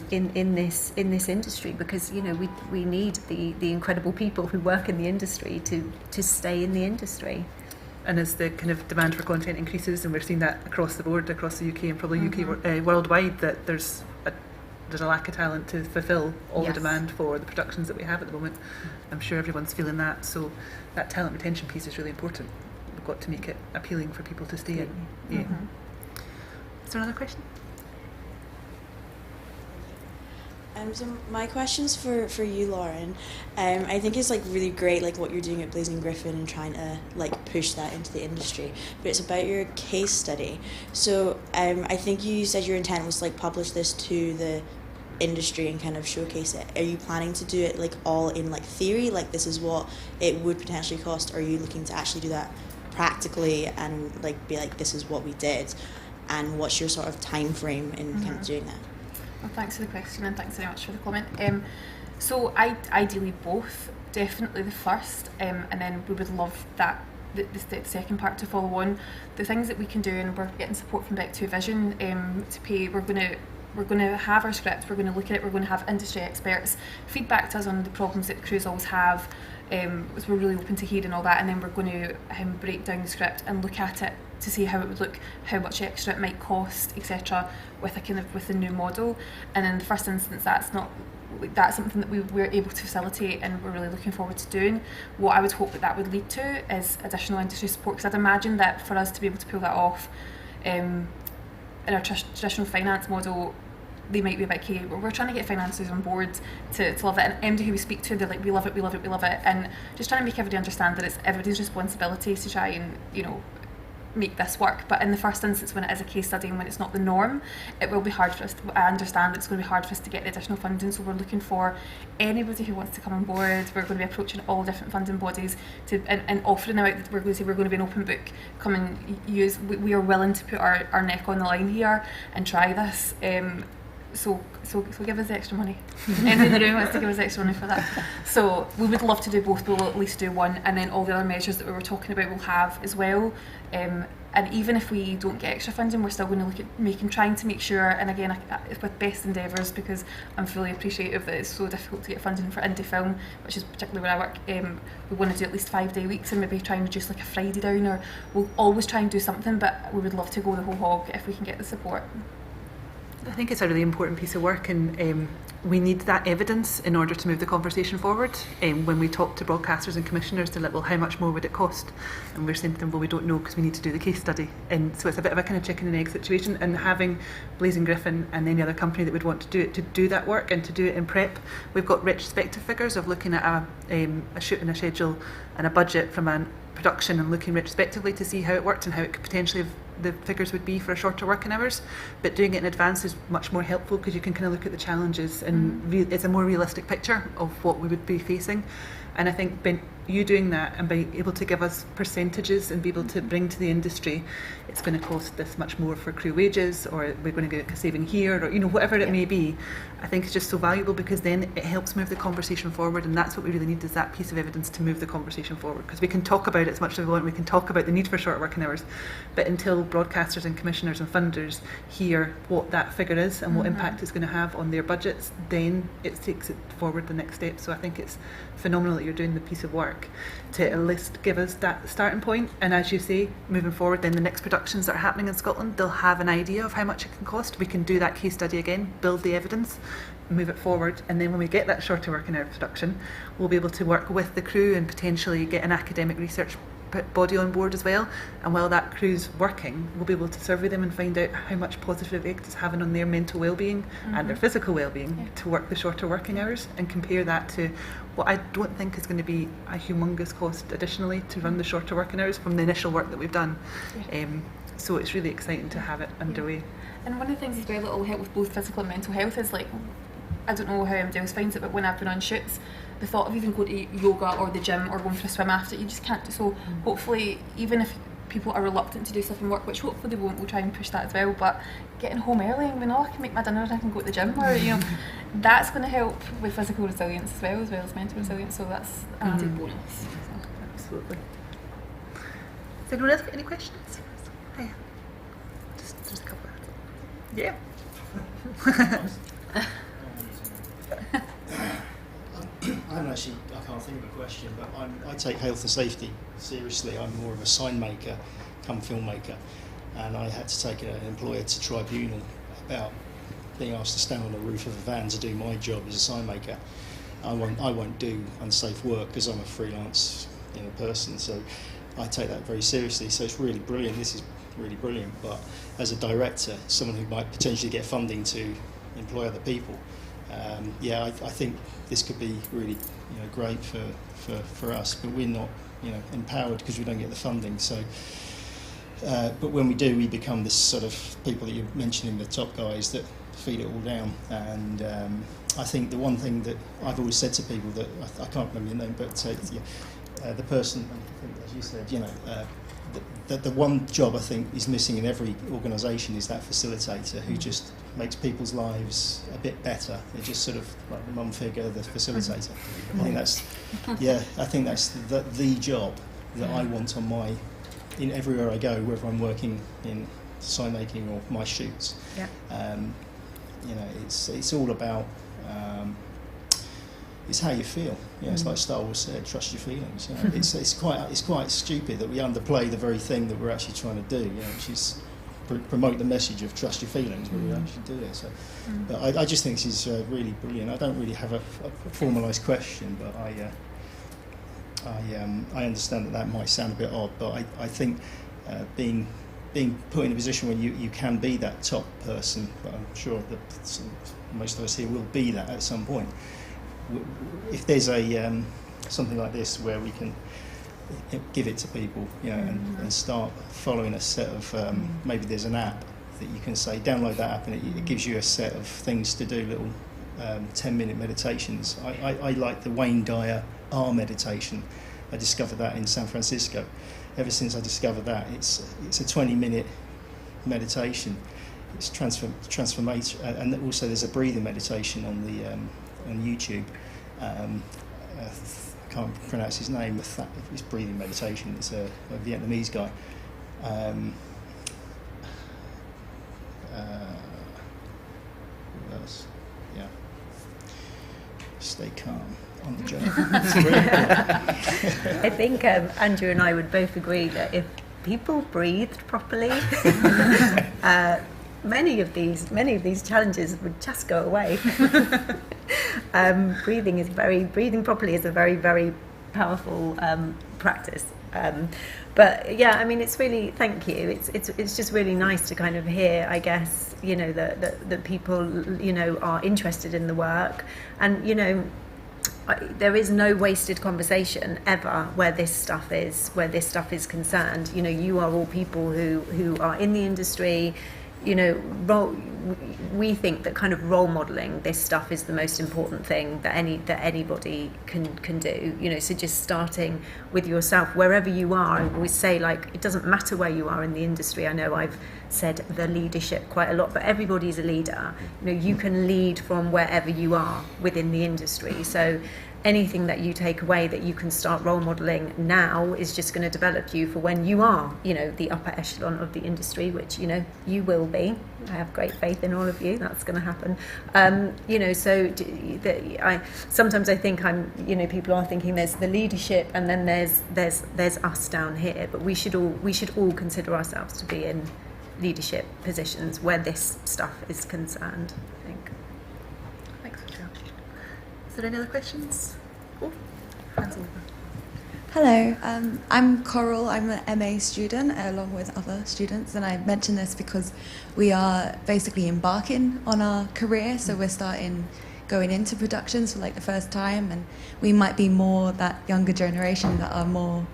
in this industry? Because, you know, we need the incredible people who work in the industry to stay in the industry. And as the kind of demand for content increases, and we're seeing that across the board, across the UK and probably UK worldwide, that there's a lack of talent to fulfil all the demand for the productions that we have at the moment. I'm sure everyone's feeling that, so that talent retention piece is really important. We've got to make it appealing for people to stay in. Yeah. Is there another question? So my question's for you, Lauren. I think it's like really great, like what you're doing at Blazing Griffin and trying to like push that into the industry. But it's about your case study. So I think you said your intent was to like publish this to the industry and kind of showcase it. Are you planning to do it like all in like theory, like this is what it would potentially cost? Or are you looking to actually do that practically and like be like, this is what we did? And what's your sort of time frame in kind of doing that? Well, thanks for the question, and thanks very much for the comment. So I ideally both, definitely the first, and then we would love that the second part to follow on. The things that we can do, and we're getting support from BECTU Vision to pay. We're going to have our script, we're going to look at it, we're going to have industry experts feedback to us on the problems that crews always have. So we're really open to hearing all that, and then we're going to break down the script and look at it to see how it would look, how much extra it might cost, etc. with the new model. And in the first instance, that's something that we're able to facilitate, and we're really looking forward to doing. What I would hope that would lead to is additional industry support, because I'd imagine that for us to be able to pull that off in our traditional finance model, they might be like, okay, we're trying to get financiers on board to love it, and MD who we speak to, they're like, we love it, and just trying to make everybody understand that it's everybody's responsibility to try and, you know, make this work. But in the first instance, when it is a case study and when it's not the norm, it will be hard for us I understand it's going to be hard for us to get the additional funding, so we're looking for anybody who wants to come on board. We're going to be approaching all different funding bodies and offering out that we're going to be an open book, come and use, we are willing to put our neck on the line here and try this. so give us extra money. Anyone in the room wants to give us extra money for that. So we would love to do both, but we'll at least do one, and then all the other measures that we were talking about we'll have as well. And even if we don't get extra funding, we're still going to look at trying to make sure, and again, with best endeavours, because I'm fully appreciative that it's so difficult to get funding for indie film, which is particularly where I work. We want to do at least 5-day weeks and maybe try and reduce like a Friday down, or we'll always try and do something, but we would love to go the whole hog if we can get the support. I think it's a really important piece of work, and we need that evidence in order to move the conversation forward. When we talk to broadcasters and commissioners, they're like, well, how much more would it cost? And we're saying to them, well, we don't know because we need to do the case study. And so it's a bit of a kind of chicken and egg situation, and having Blazing Griffin and any other company that would want to do it, to do that work and to do it in prep. We've got retrospective figures of looking at a shoot and a schedule and a budget from a production and looking retrospectively to see how it worked and how it could potentially the figures would be for shorter working hours, but doing it in advance is much more helpful because you can kind of look at the challenges and it's a more realistic picture of what we would be facing. And I think you doing that and being able to give us percentages and be able to bring to the industry, it's going to cost this much more for crew wages, or we're going to get a saving here, or whatever it may be. I think it's just so valuable because then it helps move the conversation forward, and that's what we really need, is that piece of evidence to move the conversation forward. Because we can talk about it as much as we want, we can talk about the need for short working hours, but until broadcasters and commissioners and funders hear what that figure is and what impact it's going to have on their budgets, then it takes it forward the next step. So I think it's phenomenal that you're doing the piece of work to at least give us that starting point, and as you say, moving forward, then the next productions that are happening in Scotland, they'll have an idea of how much it can cost. We can do that case study again, build the evidence, move it forward, and then when we get that shorter working hour production, we'll be able to work with the crew and potentially get an academic research body on board as well, and while that crew's working, we'll be able to survey them and find out how much positive effect it's having on their mental well-being and their physical well-being to work the shorter working hours, and compare that to what I don't think is going to be a humongous cost additionally to run the shorter working hours from the initial work that we've done. So it's really exciting to have it underway. And one of the things as well that will help with both physical and mental health is, like, I don't know how everybody else finds it, but when I've been on shoots, the thought of even going to yoga or the gym or going for a swim after, you just can't do. So hopefully, even if people are reluctant to do stuff in work, which hopefully they won't, we'll try and push that as well, but getting home early and I can make my dinner and I can go to the gym, or that's going to help with physical resilience as well as mental resilience, so that's an added bonus. So. Absolutely. Does anyone else got any questions? Hey. Just a couple. Yeah. I can't think of a question, but I take health and safety seriously. I'm more of a sign maker, come filmmaker, and I had to take an employer to tribunal about being asked to stand on the roof of a van to do my job as a sign maker. I won't do unsafe work because I'm a freelance person, so I take that very seriously. So it's really brilliant. This is really brilliant. But as a director, someone who might potentially get funding to employ other people, I think this could be really great for us. But we're not empowered because we don't get the funding. So, but when we do, we become this sort of people that you're mentioning, the top guys that feed it all down. And I think the one thing that I've always said to people that I can't remember your name, but the person, I think, as you said, the one job I think is missing in every organisation is that facilitator who just makes people's lives a bit better. They're just sort of like the mum figure, the facilitator. I think that's the job that I want in everywhere I go, whether I'm working in sign making or my shoots. It's all about it's how you feel. It's like Star Wars said, trust your feelings. It's quite stupid that we underplay the very thing that we're actually trying to do, which is promote the message of trust your feelings, but we actually do it. So, but I just think this is really brilliant. I don't really have a formalised question, but I understand that might sound a bit odd, but I think being put in a position where you can be that top person, but I'm sure that most of us here will be that at some point. If there's a something like this where we can give it to people, and start following a set of maybe there's an app that you can say download that app and it gives you a set of things to do, little 10-minute meditations. I like the Wayne Dyer R meditation. I discovered that in San Francisco. Ever since I discovered that, it's a 20-minute meditation. it's transformation, and also there's a breathing meditation on the on YouTube. I can't pronounce his name. It's breathing meditation. It's a Vietnamese guy. Who else? Yeah. Stay calm on the job. I think Andrew and I would both agree that if people breathed properly, many of these challenges would just go away. Breathing properly is a very, very powerful practice. But yeah, I mean, it's really, thank you. It's just really nice to kind of hear, I guess, you know, that people, you know, are interested in the work, and you know, there is no wasted conversation ever where this stuff is concerned. You know, you are all people who are in the industry. You know, we think that kind of role modelling this stuff is the most important thing that anybody can do. You know, so just starting with yourself wherever you are. I always say, like, it doesn't matter where you are in the industry. I know I've said the leadership quite a lot, but everybody's a leader. You know, you can lead from wherever you are within the industry. So anything that you take away that you can start role modelling now is just going to develop you for when you are, you know, the upper echelon of the industry, which, you know, you will be. I have great faith in all of you. That's going to happen. You know, so sometimes I think you know, people are thinking there's the leadership and then there's us down here, but we should all consider ourselves to be in leadership positions where this stuff is concerned, I think. Thanks, Michelle. Is there any other questions? Oh, hands over. Hello, I'm Coral. I'm an MA student along with other students, and I mention this because we are basically embarking on our career, so we're going into productions for like the first time, and we might be more that younger generation that are more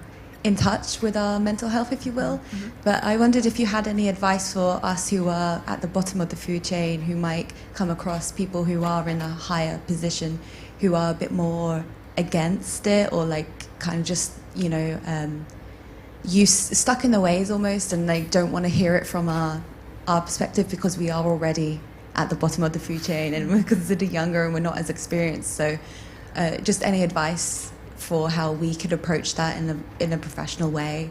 in touch with our mental health, if you will. Mm-hmm. But I wondered if you had any advice for us who are at the bottom of the food chain, who might come across people who are in a higher position, who are a bit more against it, or like kind of just, you know, stuck in the ways almost, and they don't want to hear it from our perspective because we are already at the bottom of the food chain and we're considered younger and we're not as experienced. So just any advice for how we could approach that in a professional way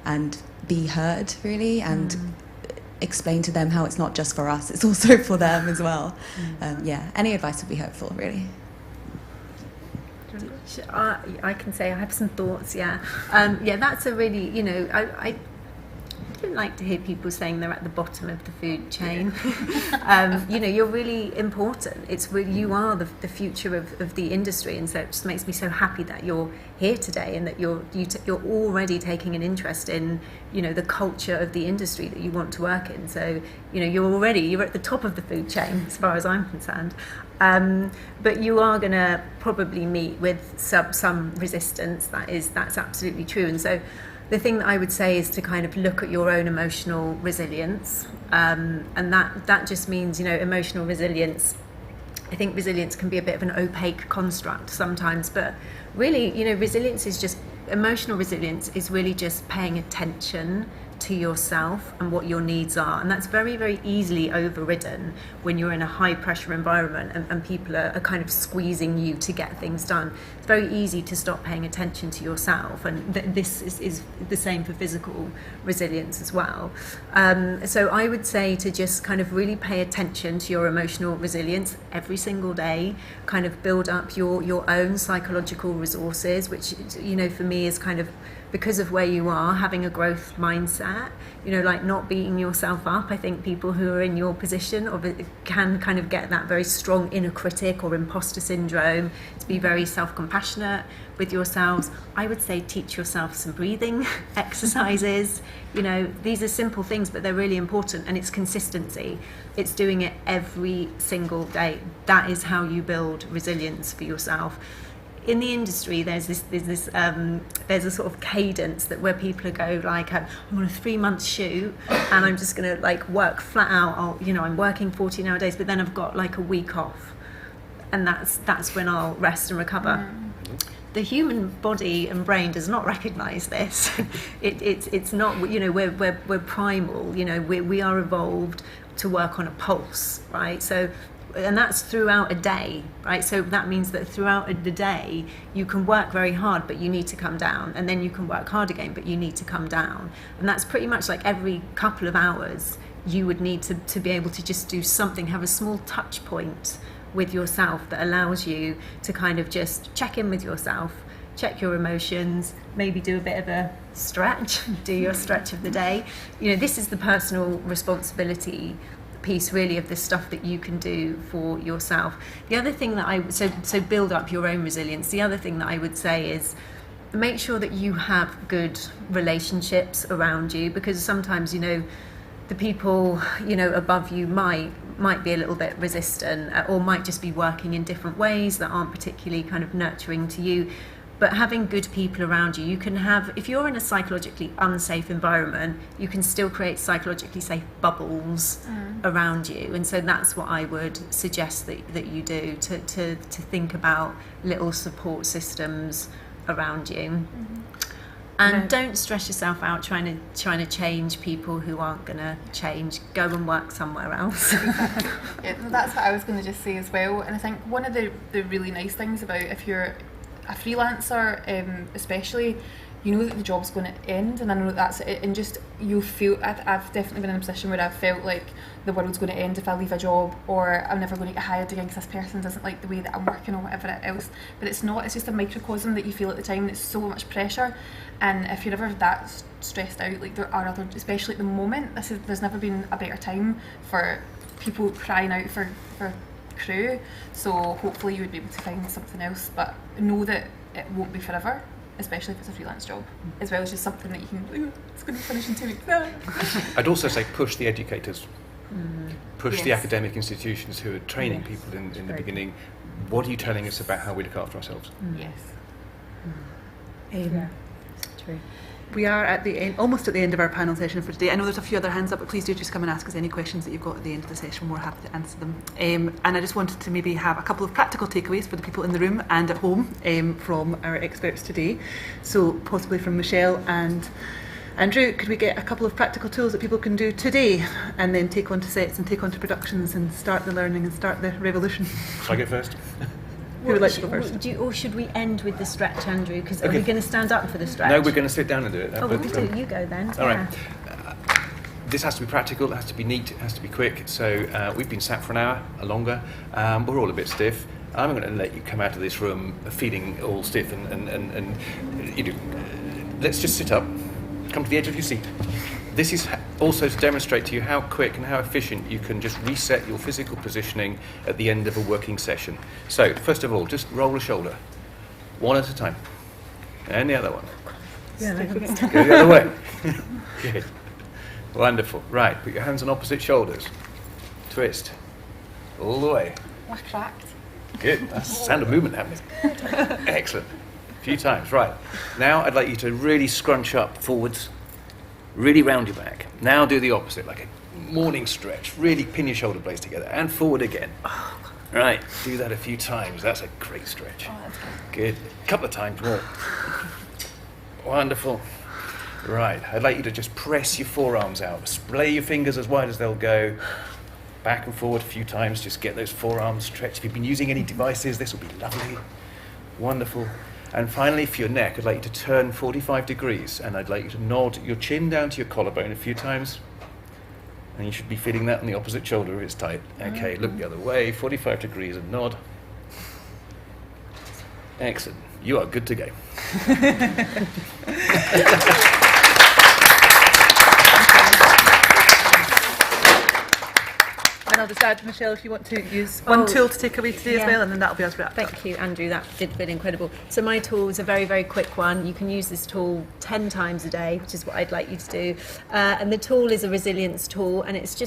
and be heard, really, and explain to them how it's not just for us, it's also for them as well. Yeah, any advice would be helpful, really. I can say I have some thoughts. Yeah, that's a really, you know, I don't like to hear people saying they're at the bottom of the food chain. You know, you're really important. It's really, you are the future of the industry, and so it just makes me so happy that you're here today and that you're already taking an interest in, you know, the culture of the industry that you want to work in. So, you know, you're at the top of the food chain as far as I'm concerned. But you are going to probably meet with some resistance. That's absolutely true. And so the thing that I would say is to kind of look at your own emotional resilience, and that just means, you know, emotional resilience. I think resilience can be a bit of an opaque construct sometimes, but really, you know, emotional resilience is really just paying attention to yourself and what your needs are, and that's very, very easily overridden when you're in a high pressure environment and people are kind of squeezing you to get things done. It's very easy to stop paying attention to yourself, and this is the same for physical resilience as well. So I would say to just kind of really pay attention to your emotional resilience every single day, kind of build up your own psychological resources, which, you know, for me is kind of, because of where you are, having a growth mindset, you know, like not beating yourself up. I think people who are in your position can kind of get that very strong inner critic or imposter syndrome, to be very self-compassionate with yourselves. I would say teach yourself some breathing exercises. You know, these are simple things, but they're really important, and it's consistency. It's doing it every single day. That is how you build resilience for yourself. In the industry, there's a sort of cadence that where people go like, I'm on a 3-month shoot and I'm just going to like work flat out. I'm working 14-hour days, but then I've got like a week off, and that's when I'll rest and recover. The human body and brain does not recognise this. It's not. You know, we're primal. You know, we are evolved. to work on a pulse, right? So, and that's throughout a day, right? So that means that throughout the day, you can work very hard, but you need to come down. And then you can work hard again, but you need to come down. And that's pretty much like every couple of hours, you would need to be able to just do something, have a small touch point with yourself that allows you to kind of just check in with yourself, check your emotions, maybe do a bit of a stretch, do your stretch of the day. You know, this is the personal responsibility piece really of the stuff that you can do for yourself. The other thing that so build up your own resilience. The other thing that I would say is make sure that you have good relationships around you, because sometimes, you know, the people, you know, above you might be a little bit resistant, or might just be working in different ways that aren't particularly kind of nurturing to you. But having good people around you, you can have, if you're in a psychologically unsafe environment, you can still create psychologically safe bubbles around you. And so that's what I would suggest that you do, to think about little support systems around you. And don't stress yourself out trying to change people who aren't going to change. Go and work somewhere else. Yeah, that's what I was going to just say as well. And I think one of the really nice things about if you're a freelancer, especially, you know that the job's going to end, and I know that's it, and just you feel, I've definitely been in a position where I've felt like the world's going to end if I leave a job, or I'm never going to get hired again because this person doesn't like the way that I'm working or whatever else. But it's not, it's just a microcosm that you feel at the time, and it's so much pressure. And if you're ever that stressed out, like there are other, especially at the moment, there's never been a better time for people crying out for crew. So hopefully you would be able to find something else, but know that it won't be forever, especially if it's a freelance job, as well as just something that you can, it's going to finish in 2 weeks. I'd also say push the educators, push the academic institutions who are training people in the beginning. What are you telling us about how we look after ourselves? Yes. Yeah. True. We are at the end, almost at the end of our panel session for today. I know there's a few other hands up, but please do just come and ask us any questions that you've got at the end of the session. We're happy to answer them. And I just wanted to maybe have a couple of practical takeaways for the people in the room and at home from our experts today. So possibly from Michelle and Andrew, could we get a couple of practical tools that people can do today and then take on to sets and take on to productions and start the learning and start the revolution? Shall I go first? Who would like to go first? Or should we end with the stretch, Andrew? Because are we going to stand up for the stretch? No, we're going to sit down and do it. Oh, we can do. You go then. All right. This has to be practical, it has to be neat, it has to be quick. So we've been sat for an hour or longer. We're all a bit stiff. I'm going to let you come out of this room feeling all stiff and you know, let's just sit up, come to the edge of your seat. This is also to demonstrate to you how quick and how efficient you can just reset your physical positioning at the end of a working session. So, first of all, just roll a shoulder, one at a time, and the other one. Yeah, go the other way. Good. Wonderful. Right, put your hands on opposite shoulders. Twist. All the way. We're cracked. Good. That's the sound of movement happening. Excellent. A few times. Right. Now I'd like you to really scrunch up forwards. Really round your back. Now do the opposite, like a morning stretch. Really pin your shoulder blades together and forward again. Right, do that a few times. That's a great stretch. Oh, that's good. A couple of times more. Wonderful. Right, I'd like you to just press your forearms out. Splay your fingers as wide as they'll go. Back and forward a few times. Just get those forearms stretched. If you've been using any devices, this will be lovely. Wonderful. And finally, for your neck, I'd like you to turn 45 degrees, and I'd like you to nod your chin down to your collarbone a few times. And you should be feeling that on the opposite shoulder if it's tight. Okay, look the other way, 45 degrees and nod. Excellent. You are good to go. And I'll just add, Michelle, if you want to use one tool to take away today as well, and then that'll be us wrapped up. Thank you, Andrew. That did feel incredible. So my tool is a very, very quick one. You can use this tool 10 times a day, which is what I'd like you to do. And the tool is a resilience tool, and it's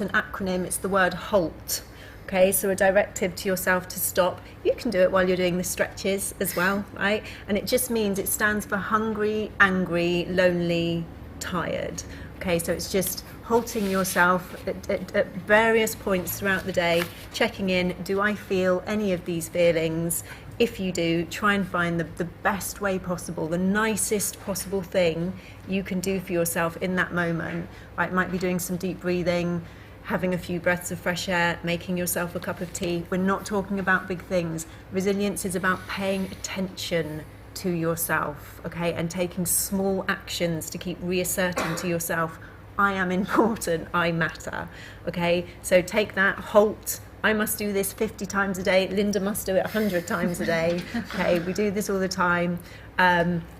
an acronym. It's the word HALT. Okay, so a directive to yourself to stop. You can do it while you're doing the stretches as well, right? And it just means, it stands for hungry, angry, lonely, tired. Okay, so it's just halting yourself at various points throughout the day, checking in, do I feel any of these feelings? If you do, try and find the best way possible, the nicest possible thing you can do for yourself in that moment. Right, might be doing some deep breathing, having a few breaths of fresh air, making yourself a cup of tea. We're not talking about big things. Resilience is about paying attention to yourself, okay, and taking small actions to keep reasserting to yourself, I am important, I matter, okay? So take that, halt. I must do this 50 times a day. Linda must do it 100 times a day. Okay, we do this all the time.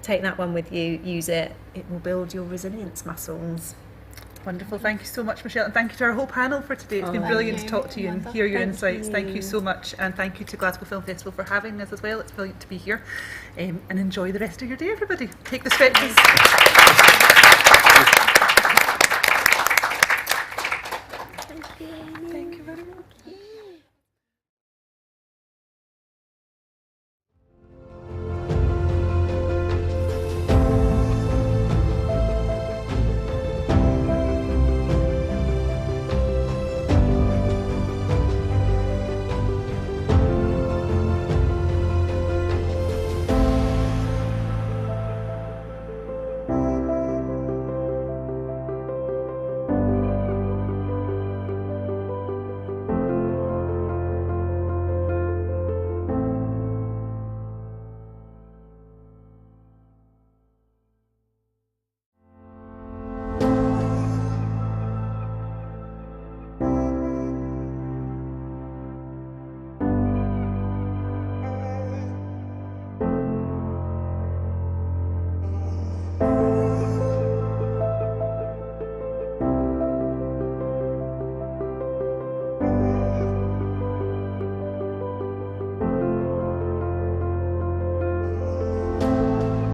Take that one with you, use it. It will build your resilience muscles. Wonderful. Thank you so much, Michelle, and thank you to our whole panel for today. It's been brilliant to talk to you and hear your insights. Thank you so much, and thank you to Glasgow Film Festival for having us as well. It's brilliant to be here, and enjoy the rest of your day, everybody. Take the stretches. Thank you.